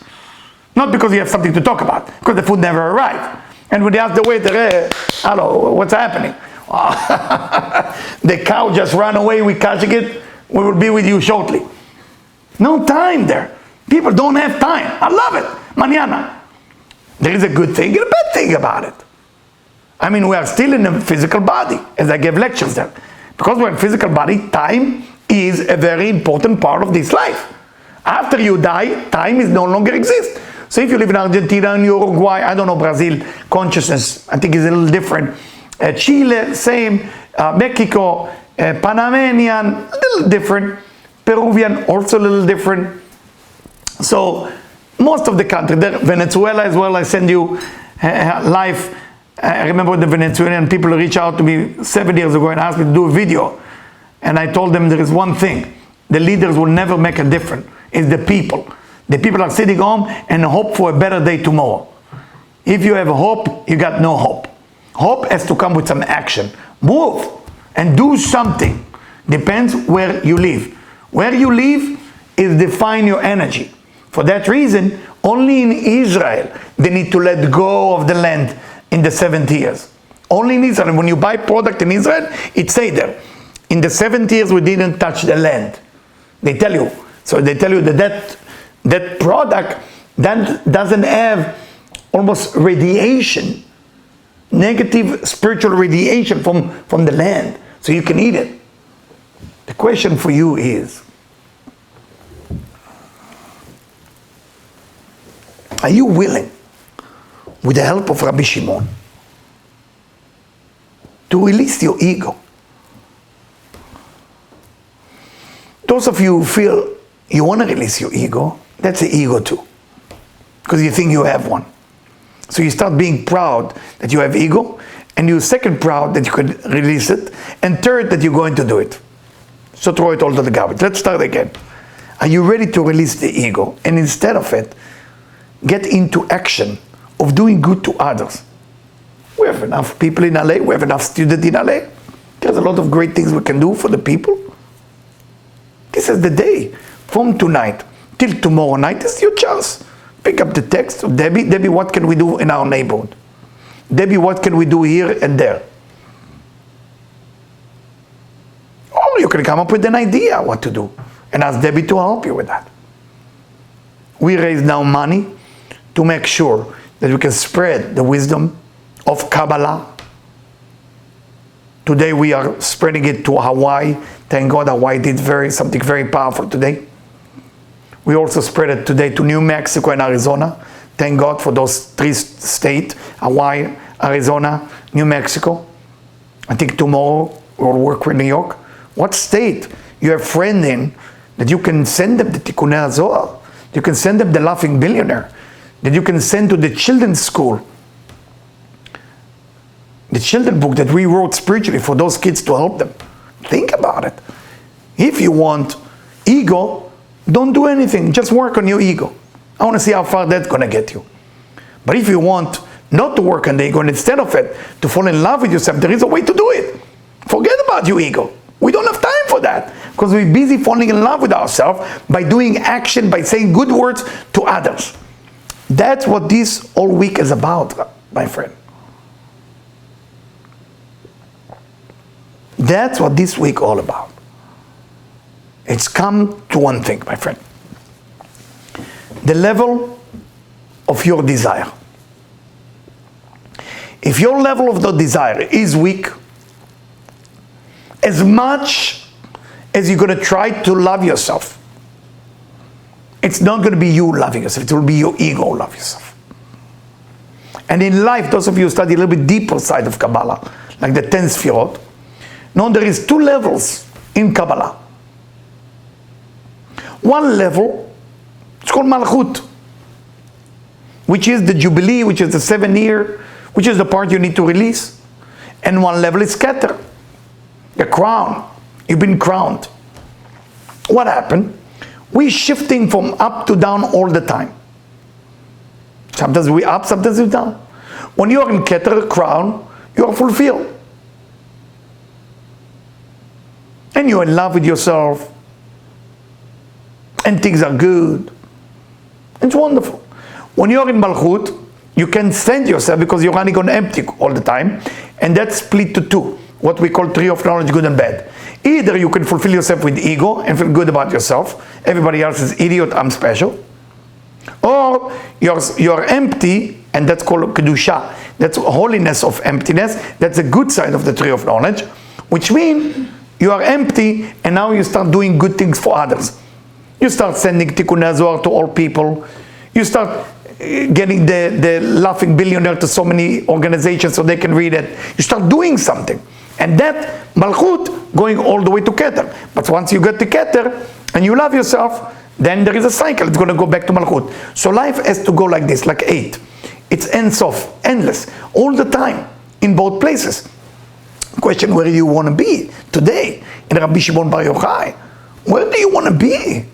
Not because you have something to talk about, because the food never arrived. And when they ask the waiter, hey, hello, what's happening? The cow just ran away, we're catching it, we will be with you shortly. No time there. People don't have time. I love it. Mañana. There is a good thing and a bad thing about it. I mean, we are still in a physical body, as I gave lectures there. Because we're in a physical body, time is a very important part of this life. After you die, time is no longer exist. So if you live in Argentina and Uruguay, I don't know, Brazil, consciousness, I think is a little different. Chile, same. Mexico, Panamanian, a little different. Peruvian, also a little different. So most of the country, Venezuela as well, I send you live. I remember the Venezuelan people reached out to me 7 years ago and asked me to do a video. And I told them there is one thing. The leaders will never make a difference. It's the people. The people are sitting home and hope for a better day tomorrow. If you have hope, you got no hope. Hope has to come with some action. Move and do something. Depends where you live. Where you live is define your energy. For that reason, only in Israel they need to let go of the land in the 70 years. Only in Israel. When you buy product in Israel, it say there, in the 70 years we didn't touch the land. They tell you. So they tell you that product that doesn't have almost radiation, negative spiritual radiation from the land. So you can eat it. The question for you is, are you willing, with the help of Rabbi Shimon, to release your ego? Those of you who feel you want to release your ego, that's the ego too. Because you think you have one. So you start being proud that you have ego, and you're second proud that you could release it, and third that you're going to do it. So throw it all to the garbage. Let's start again. Are you ready to release the ego? And instead of it, get into action of doing good to others. We have enough people in LA. We have enough students in LA. There's a lot of great things we can do for the people. This is the day. From tonight till tomorrow night is your chance. Pick up the text of Debbie. Debbie, what can we do in our neighborhood? Debbie, what can we do here and there? Or you can come up with an idea what to do and ask Debbie to help you with that. We raise now money to make sure that we can spread the wisdom of Kabbalah. Today we are spreading it to Hawaii. Thank God Hawaii did something very powerful today. We also spread it today to New Mexico and Arizona. Thank God for those 3 states, Hawaii, Arizona, New Mexico. I think tomorrow we'll work with New York. What state you have friends in that you can send them the Tikkunei HaZohar? You can send them the Laughing Billionaire. that you can send to the children's school. The children's book that we wrote spiritually for those kids to help them. Think about it. If you want ego, don't do anything. Just work on your ego. I want to see how far that's going to get you. But if you want not to work on the ego, and instead of it, to fall in love with yourself, there is a way to do it. Forget about your ego. We don't have time for that, because we're busy falling in love with ourselves by doing action, by saying good words to others. That's what this whole week is about, my friend. That's what this week all about. It's come to one thing, my friend. The level of your desire. If your level of the desire is weak, as much as you're going to try to love yourself, it's not going to be you loving yourself, it will be your ego love yourself. And in life, those of you who study a little bit deeper side of Kabbalah, like the 10 Sfirot, know there is 2 levels in Kabbalah. One level, it's called Malchut, which is the Jubilee, which is the 7-year, which is the part you need to release. And one level is Keter, the crown. You've been crowned. What happened? We're shifting from up to down all the time. Sometimes we're up, sometimes we're down. When you're in Keter, crown, you are fulfilled. And you're in love with yourself. And things are good. It's wonderful. When you're in Malchut, you can stand yourself because you're running on empty all the time. And that's split to 2. What we call tree of knowledge, good and bad. Either you can fulfill yourself with ego and feel good about yourself. Everybody else is idiot, I'm special. Or you're empty, and that's called Kedusha. That's holiness of emptiness. That's the good side of the tree of knowledge. Which means you are empty, and now you start doing good things for others. You start sending Tikkun HaZohar to all people. You start getting the laughing billionaire to so many organizations so they can read it. You start doing something. And that Malchut going all the way to Keter. But once you get to Keter and you love yourself, then there is a cycle. It's going to go back to Malchut. So life has to go like this, like 8. It's end-sof, endless, all the time, in both places. Question, where do you want to be today? In Rabbi Shimon Bar Yochai. Where do you want to be?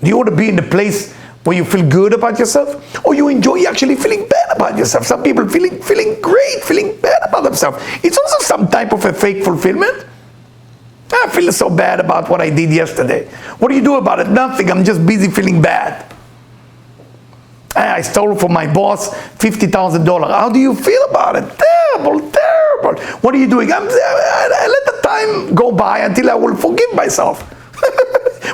Do you want to be in the place where you feel good about yourself, or you enjoy actually feeling bad about yourself? Some people feeling great, feeling bad about themselves. It's also some type of a fake fulfillment. I feel so bad about what I did yesterday. What do you do about it? Nothing. I'm just busy feeling bad. I stole from my boss $50,000. How do you feel about it? Terrible, terrible. What are you doing? I let the time go by until I will forgive myself.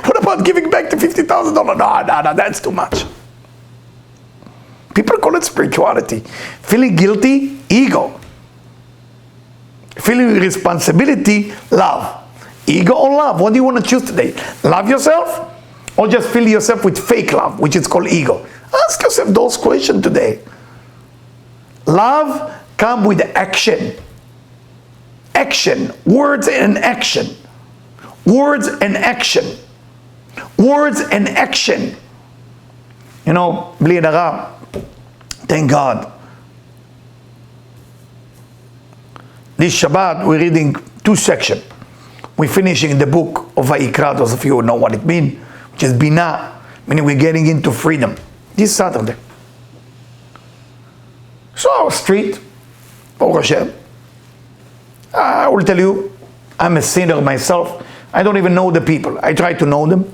What about giving back the $50,000? No, that's too much. People call it spirituality. Feeling guilty, ego. Feeling responsibility, love. Ego or love? What do you want to choose today? Love yourself, or just fill yourself with fake love, which is called ego? Ask yourself those questions today. Love comes with action. Action. Words and action. Words and action. Words and action. You know, bli hara, thank God. This Shabbat we're reading 2 sections. We're finishing the book of Vayikra, those of you who know what it means, which is Binah, meaning we're getting into freedom. This Saturday. So our street, Baruch Hashem, I will tell you, I'm a sinner myself. I don't even know the people. I try to know them.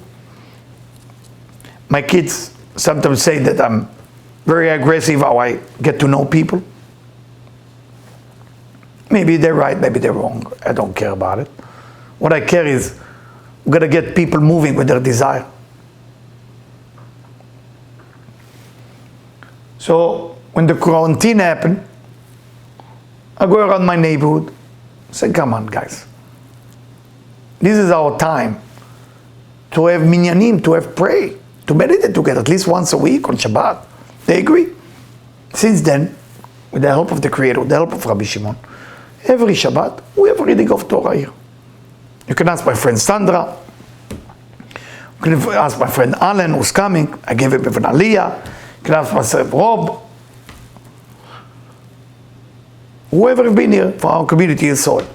My kids sometimes say that I'm very aggressive how I get to know people. Maybe they're right, maybe they're wrong. I don't care about it. What I care is we're going to get people moving with their desire. So when the quarantine happened, I go around my neighborhood, say, come on guys. This is our time to have minyanim, to have pray, to meditate together at least once a week on Shabbat. They agree. Since then, with the help of the Creator, with the help of Rabbi Shimon, every Shabbat we have a reading of Torah here. You can ask my friend Sandra. Could have asked my friend Alan who's coming. I gave him an Aliyah. Could ask myself, Rob. Whoever has been here for our community is sold.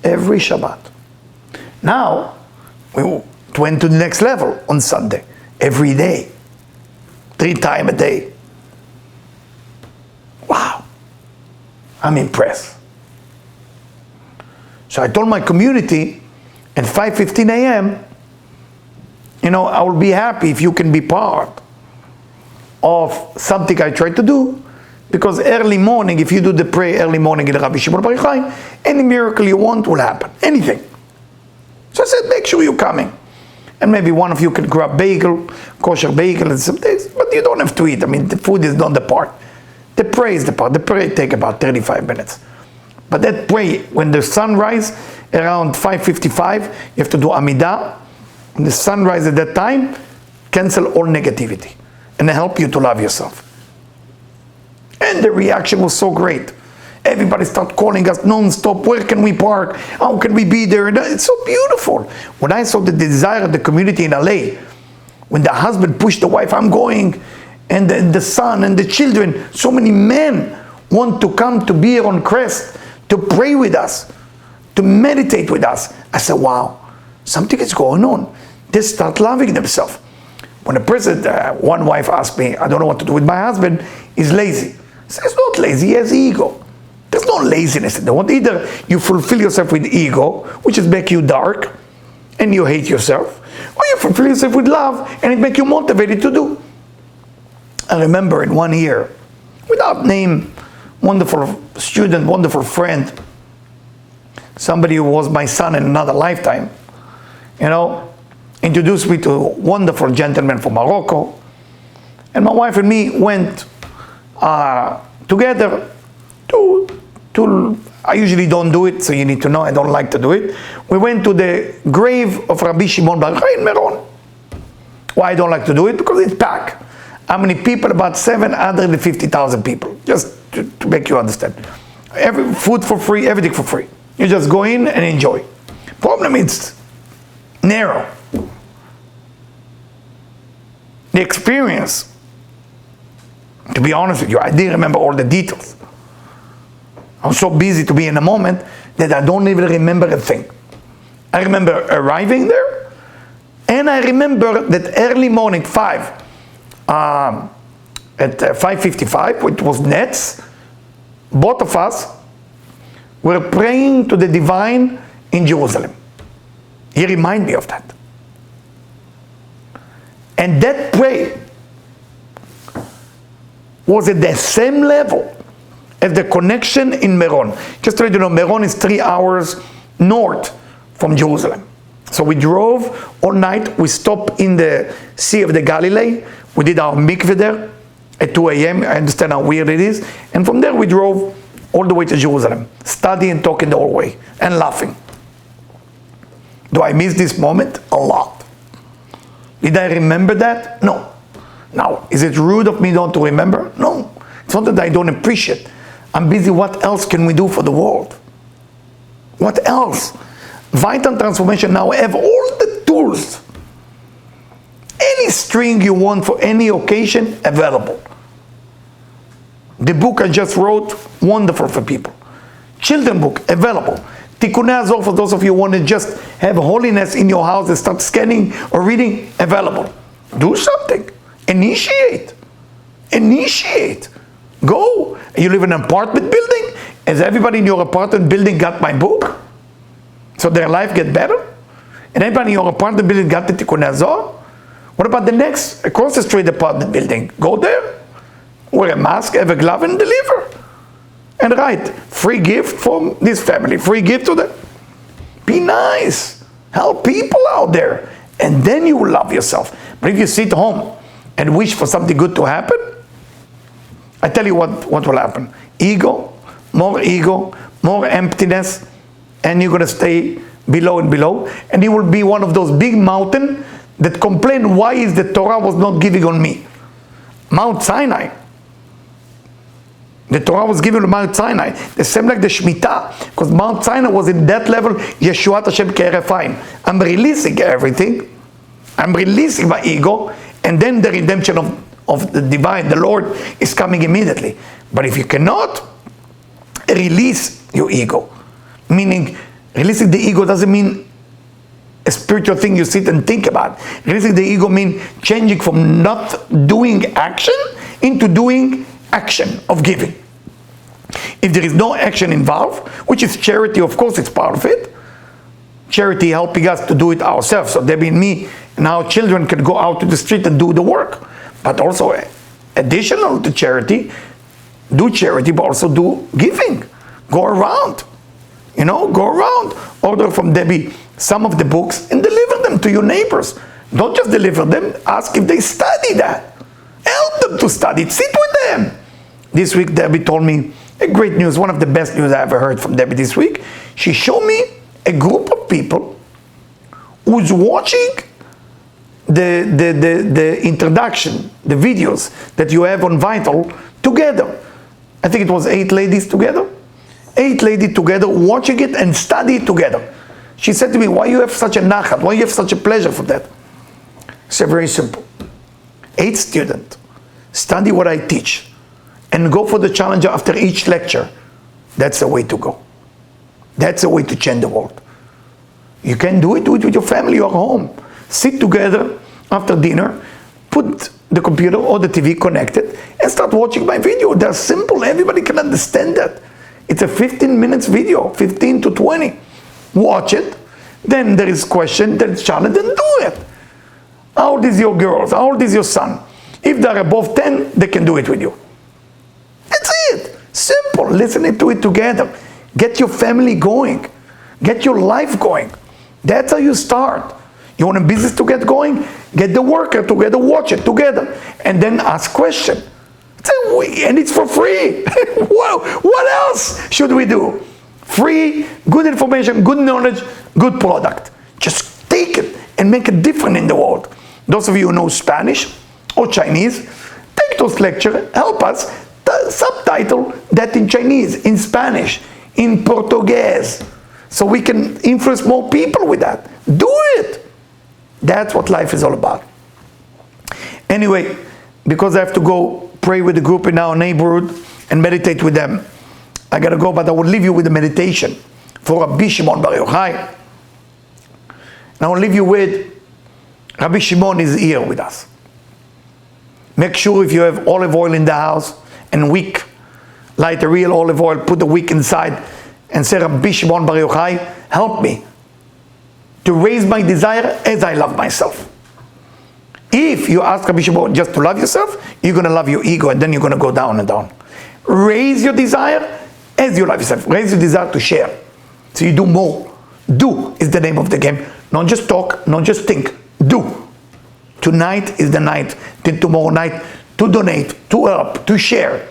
Every Shabbat. Now, we went to the next level on Sunday. Every day. 3 times a day. Wow. I'm impressed. So I told my community at 5:15 a.m., I will be happy if you can be part of something I try to do, because early morning, if you do the prayer early morning in the Rabbi Shimon Bar Yochai, any miracle you want will happen, anything. So I said, make sure you're coming. And maybe one of you can grab bagel, kosher bagel and some things, but you don't have to eat. I mean, the food is not the part. The prayer is the part. The prayer take about 35 minutes. But that prayer, when the sun rises around 5:55, you have to do Amidah. When the sun rises at that time, cancel all negativity and help you to love yourself. And the reaction was so great. Everybody started calling us non-stop. Where can we park? How can we be there? It's so beautiful. When I saw the desire of the community in LA, when the husband pushed the wife, I'm going, and the son and the children, so many men want to come to be here on Crest, to pray with us, to meditate with us. I said, wow, something is going on. They start loving themselves. When the president, one wife asked me, I don't know what to do with my husband, he's lazy. I said, he's not lazy, he has ego. There's no laziness in the world. Either you fulfill yourself with ego, which is make you dark, and you hate yourself, or you fulfill yourself with love, and it makes you motivated to do. I remember in 1 year, without name, wonderful student, wonderful friend, somebody who was my son in another lifetime, introduced me to a wonderful gentleman from Morocco, and my wife and me went together to I usually don't do it, so you need to know I don't like to do it. We went to the grave of Rabbi Shimon Bar Yochai in Meron. Why I don't like to do it? Because it's packed. How many people? About 750,000 people. Just to make you understand. Every food for free, everything for free. You just go in and enjoy. Problem is narrow. The experience, to be honest with you, I didn't remember all the details. I was so busy to be in a moment that I don't even remember a thing. I remember arriving there, and I remember that early morning, at 5:55, which was Nets, both of us were praying to the divine in Jerusalem. He reminded me of that. And that prayer was at the same level as the connection in Meron. Just to let you know, Meron is 3 hours north from Jerusalem. So we drove all night. We stopped in the Sea of the Galilee. We did our mikveh there at 2 a.m. I understand how weird it is. And from there we drove all the way to Jerusalem, studying and talking the whole way, and laughing. Do I miss this moment? A lot. Did I remember that? No. Now, is it rude of me not to remember? No. It's not that I don't appreciate. I'm busy. What else can we do for the world? What else? Vital Transformation now have all the tools. Any string you want for any occasion, available. The book I just wrote, wonderful for people. Children book, available. Tikkunei Hazor, for those of you who want to just have holiness in your house and start scanning or reading, available. Do something. Initiate. Initiate. Go. You live in an apartment building? Has everybody in your apartment building got my book? So their life get better? And everybody in your apartment building got the Tikkunei Hazor? What about the next across the street apartment building? Go there. Wear a mask, have a glove, and deliver. And write, free gift from this family, free gift to them. Be nice. Help people out there. And then you will love yourself. But if you sit home and wish for something good to happen, I tell you what will happen. Ego, more emptiness, and you're going to stay below and below. And you will be one of those big mountains that complain, why is the Torah was not giving on me? Mount Sinai. The Torah was given to Mount Sinai. The same like the Shemitah. Because Mount Sinai was in that level, Yeshuat Hashem Ke'erefayim. I'm releasing everything. I'm releasing my ego, and then the redemption of the divine, the Lord, is coming immediately. But if you cannot release your ego, meaning releasing the ego doesn't mean a spiritual thing you sit and think about. Releasing the ego means changing from not doing action into doing action of giving. If there is no action involved, which is charity, of course it's part of it. Charity helping us to do it ourselves. So Debbie and me and our children can go out to the street and do the work. But also additional to charity, do charity, but also do giving. Go around. Go around. Order from Debbie some of the books and deliver them to your neighbors. Don't just deliver them, ask if they study that. Help them to study it, sit with them. This week Debbie told me a great news, one of the best news I ever heard from Debbie this week. She showed me a group of people who's watching the introduction, the videos that you have on Vital together. I think it was 8 ladies together. 8 ladies together watching it and study it together. She said to me, why you have such a nachat? Why you have such a pleasure for that? I said, very simple. 8 students study what I teach and go for the challenge after each lecture. That's the way to go. That's the way to change the world. You can do it with your family or home. Sit together after dinner, put the computer or the TV connected and start watching my video. They're simple, everybody can understand that. It's a 15 minutes video, 15 to 20. Watch it, then there is question, there is challenge, then do it. How old is your girls? How old is your son? If they're above 10, they can do it with you. That's it. Simple. Listen to it together. Get your family going. Get your life going. That's how you start. You want a business to get going? Get the worker together, watch it together, and then ask questions. And it's for free. What else should we do? Free, good information, good knowledge, good product. Just take it and make a difference in the world. Those of you who know Spanish or Chinese, take those lectures, help us subtitle that in Chinese, in Spanish, in Portuguese, so we can influence more people with that. Do it. That's what life is all about. Anyway, because I have to go pray with the group in our neighborhood and meditate with them, I gotta go, but I will leave you with a meditation for Rabbi Shimon Bar Yochai. And I will leave you with Rabbi Shimon is here with us. Make sure if you have olive oil in the house and wick, light a real olive oil, put the wick inside and say, Rabbi Shimon Bar Yochai, help me to raise my desire as I love myself. If you ask Rabbi Shimon just to love yourself, you're gonna love your ego and then you're gonna go down and down. Raise your desire as you love yourself. Raise your desire to share. So you do more. Do is the name of the game. Not just talk, not just think. Do. Tonight is the night, then tomorrow night, to donate, to help, to share.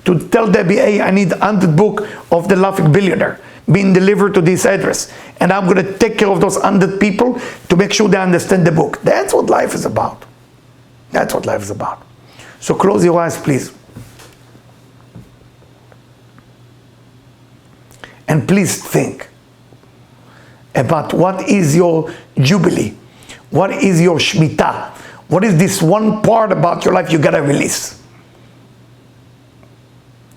To tell Debbie, hey, I need 100 book of The Laughing Billionaire being delivered to this address. And I'm going to take care of those 100 people to make sure they understand the book. That's what life is about. That's what life is about. So close your eyes, please. And please think about what is your jubilee. What is your shmita? What is this one part about your life you gotta release?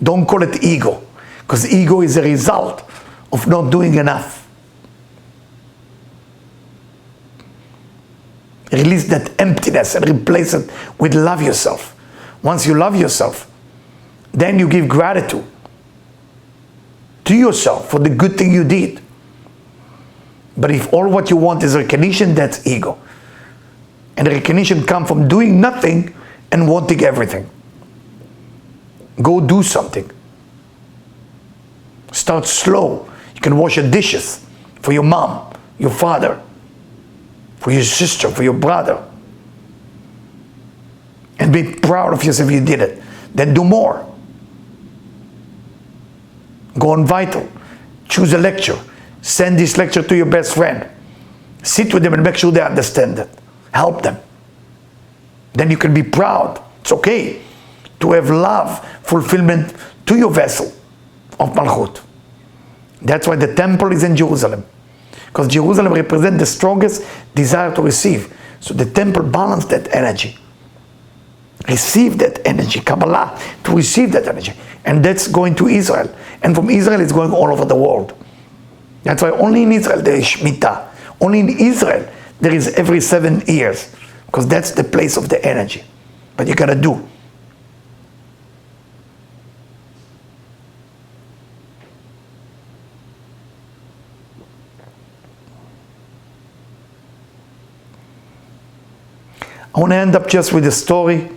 Don't call it ego, because ego is a result of not doing enough. Release that emptiness and replace it with love yourself. Once you love yourself, then you give gratitude to yourself for the good thing you did. But if all what you want is recognition, that's ego. And recognition comes from doing nothing and wanting everything. Go do something. Start slow. You can wash your dishes for your mom, your father, for your sister, for your brother. And be proud of yourself you did it. Then do more. Go on Vital. Choose a lecture. Send this lecture to your best friend. Sit with them and make sure they understand it. Help them. Then you can be proud. It's okay to have love, fulfillment to your vessel of Malchut. That's why the temple is in Jerusalem. because Jerusalem represents the strongest desire to receive. So the temple balanced that energy. Receive that energy, Kabbalah, to receive that energy. And that's going to Israel. And from Israel, it's going all over the world. That's why only in Israel there is Shemitah. Only in Israel there is every 7 years. Because that's the place of the energy. But you gotta do. I want to end up just with a story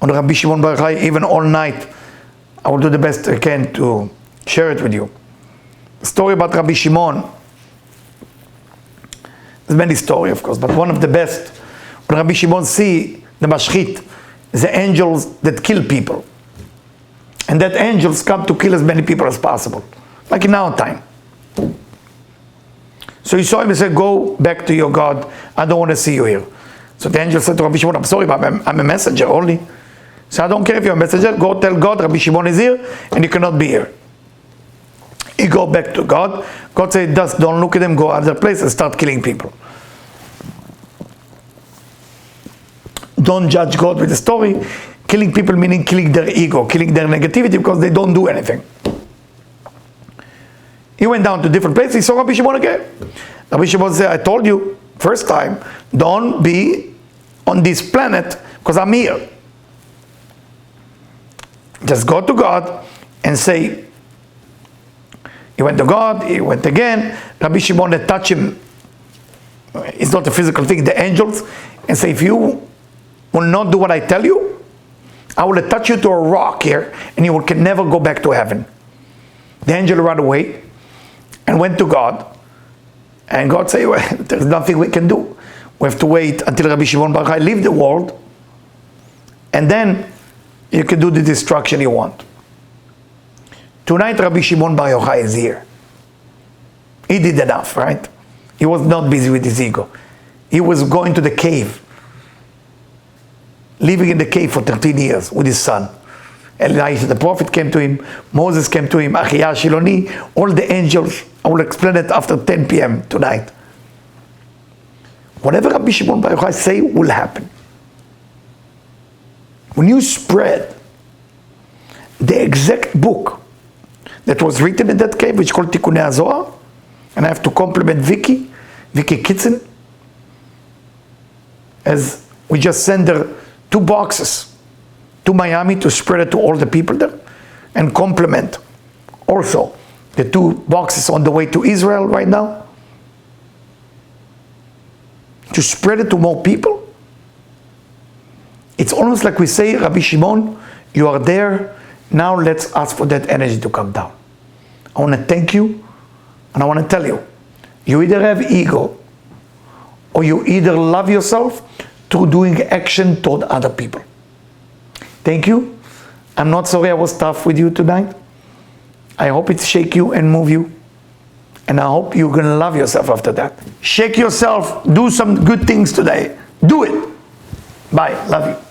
on Rabbi Shimon Bar Yochai. Even all night, I will do the best I can to share it with you. The story about Rabbi Shimon. There's many stories, of course, but one of the best. When Rabbi Shimon see the mashchit, the angels that kill people. And that angels come to kill as many people as possible. Like in our time. So he saw him and said, go back to your God. I don't want to see you here. So the angel said to Rabbi Shimon, I'm sorry, but I'm a messenger only. So I don't care if you're a messenger. Go tell God Rabbi Shimon is here and you cannot be here. He go back to God. God said, just don't look at him, go other place and start killing people. Don't judge God with the story. Killing people meaning killing their ego, killing their negativity because they don't do anything. He went down to different places. He saw Rabbi Shimon again. Rabbi Shimon said, I told you first time, don't be on this planet because I'm here. Just go to God and say, he went to God, he went again. Rabbi Shimon had touched him. It's not a physical thing, the angels, and say, if you will not do what I tell you, I will attach you to a rock here and you can never go back to heaven. The angel ran away and went to God. And God said, well, there's nothing we can do. We have to wait until Rabbi Shimon Bar Yochai leave the world. And then you can do the destruction you want. Tonight, Rabbi Shimon Bar Yochai is here. He did enough, right? He was not busy with his ego. He was going to the cave. Living in the cave for 13 years with his son. Eliyahu the prophet came to him. Moses came to him. Achiyah Shiloni. All the angels. I will explain it after 10 p.m. tonight. Whatever Rabbi Shimon Bar Yochai say will happen. When you spread the exact book that was written in that cave, which is called Tikkunei HaZohar, and I have to compliment Vicky Kitzen, as we just send her 2 boxes to Miami to spread it to all the people there, and compliment also the 2 boxes on the way to Israel right now, to spread it to more people. It's almost like we say, Rabbi Shimon, you are there, now let's ask for that energy to come down. I want to thank you, and I want to tell you, you either have ego, or you either love yourself through doing action toward other people. Thank you. I'm not sorry I was tough with you tonight. I hope it shake you and move you. And I hope you're going to love yourself after that. Shake yourself. Do some good things today. Do it. Bye. Love you.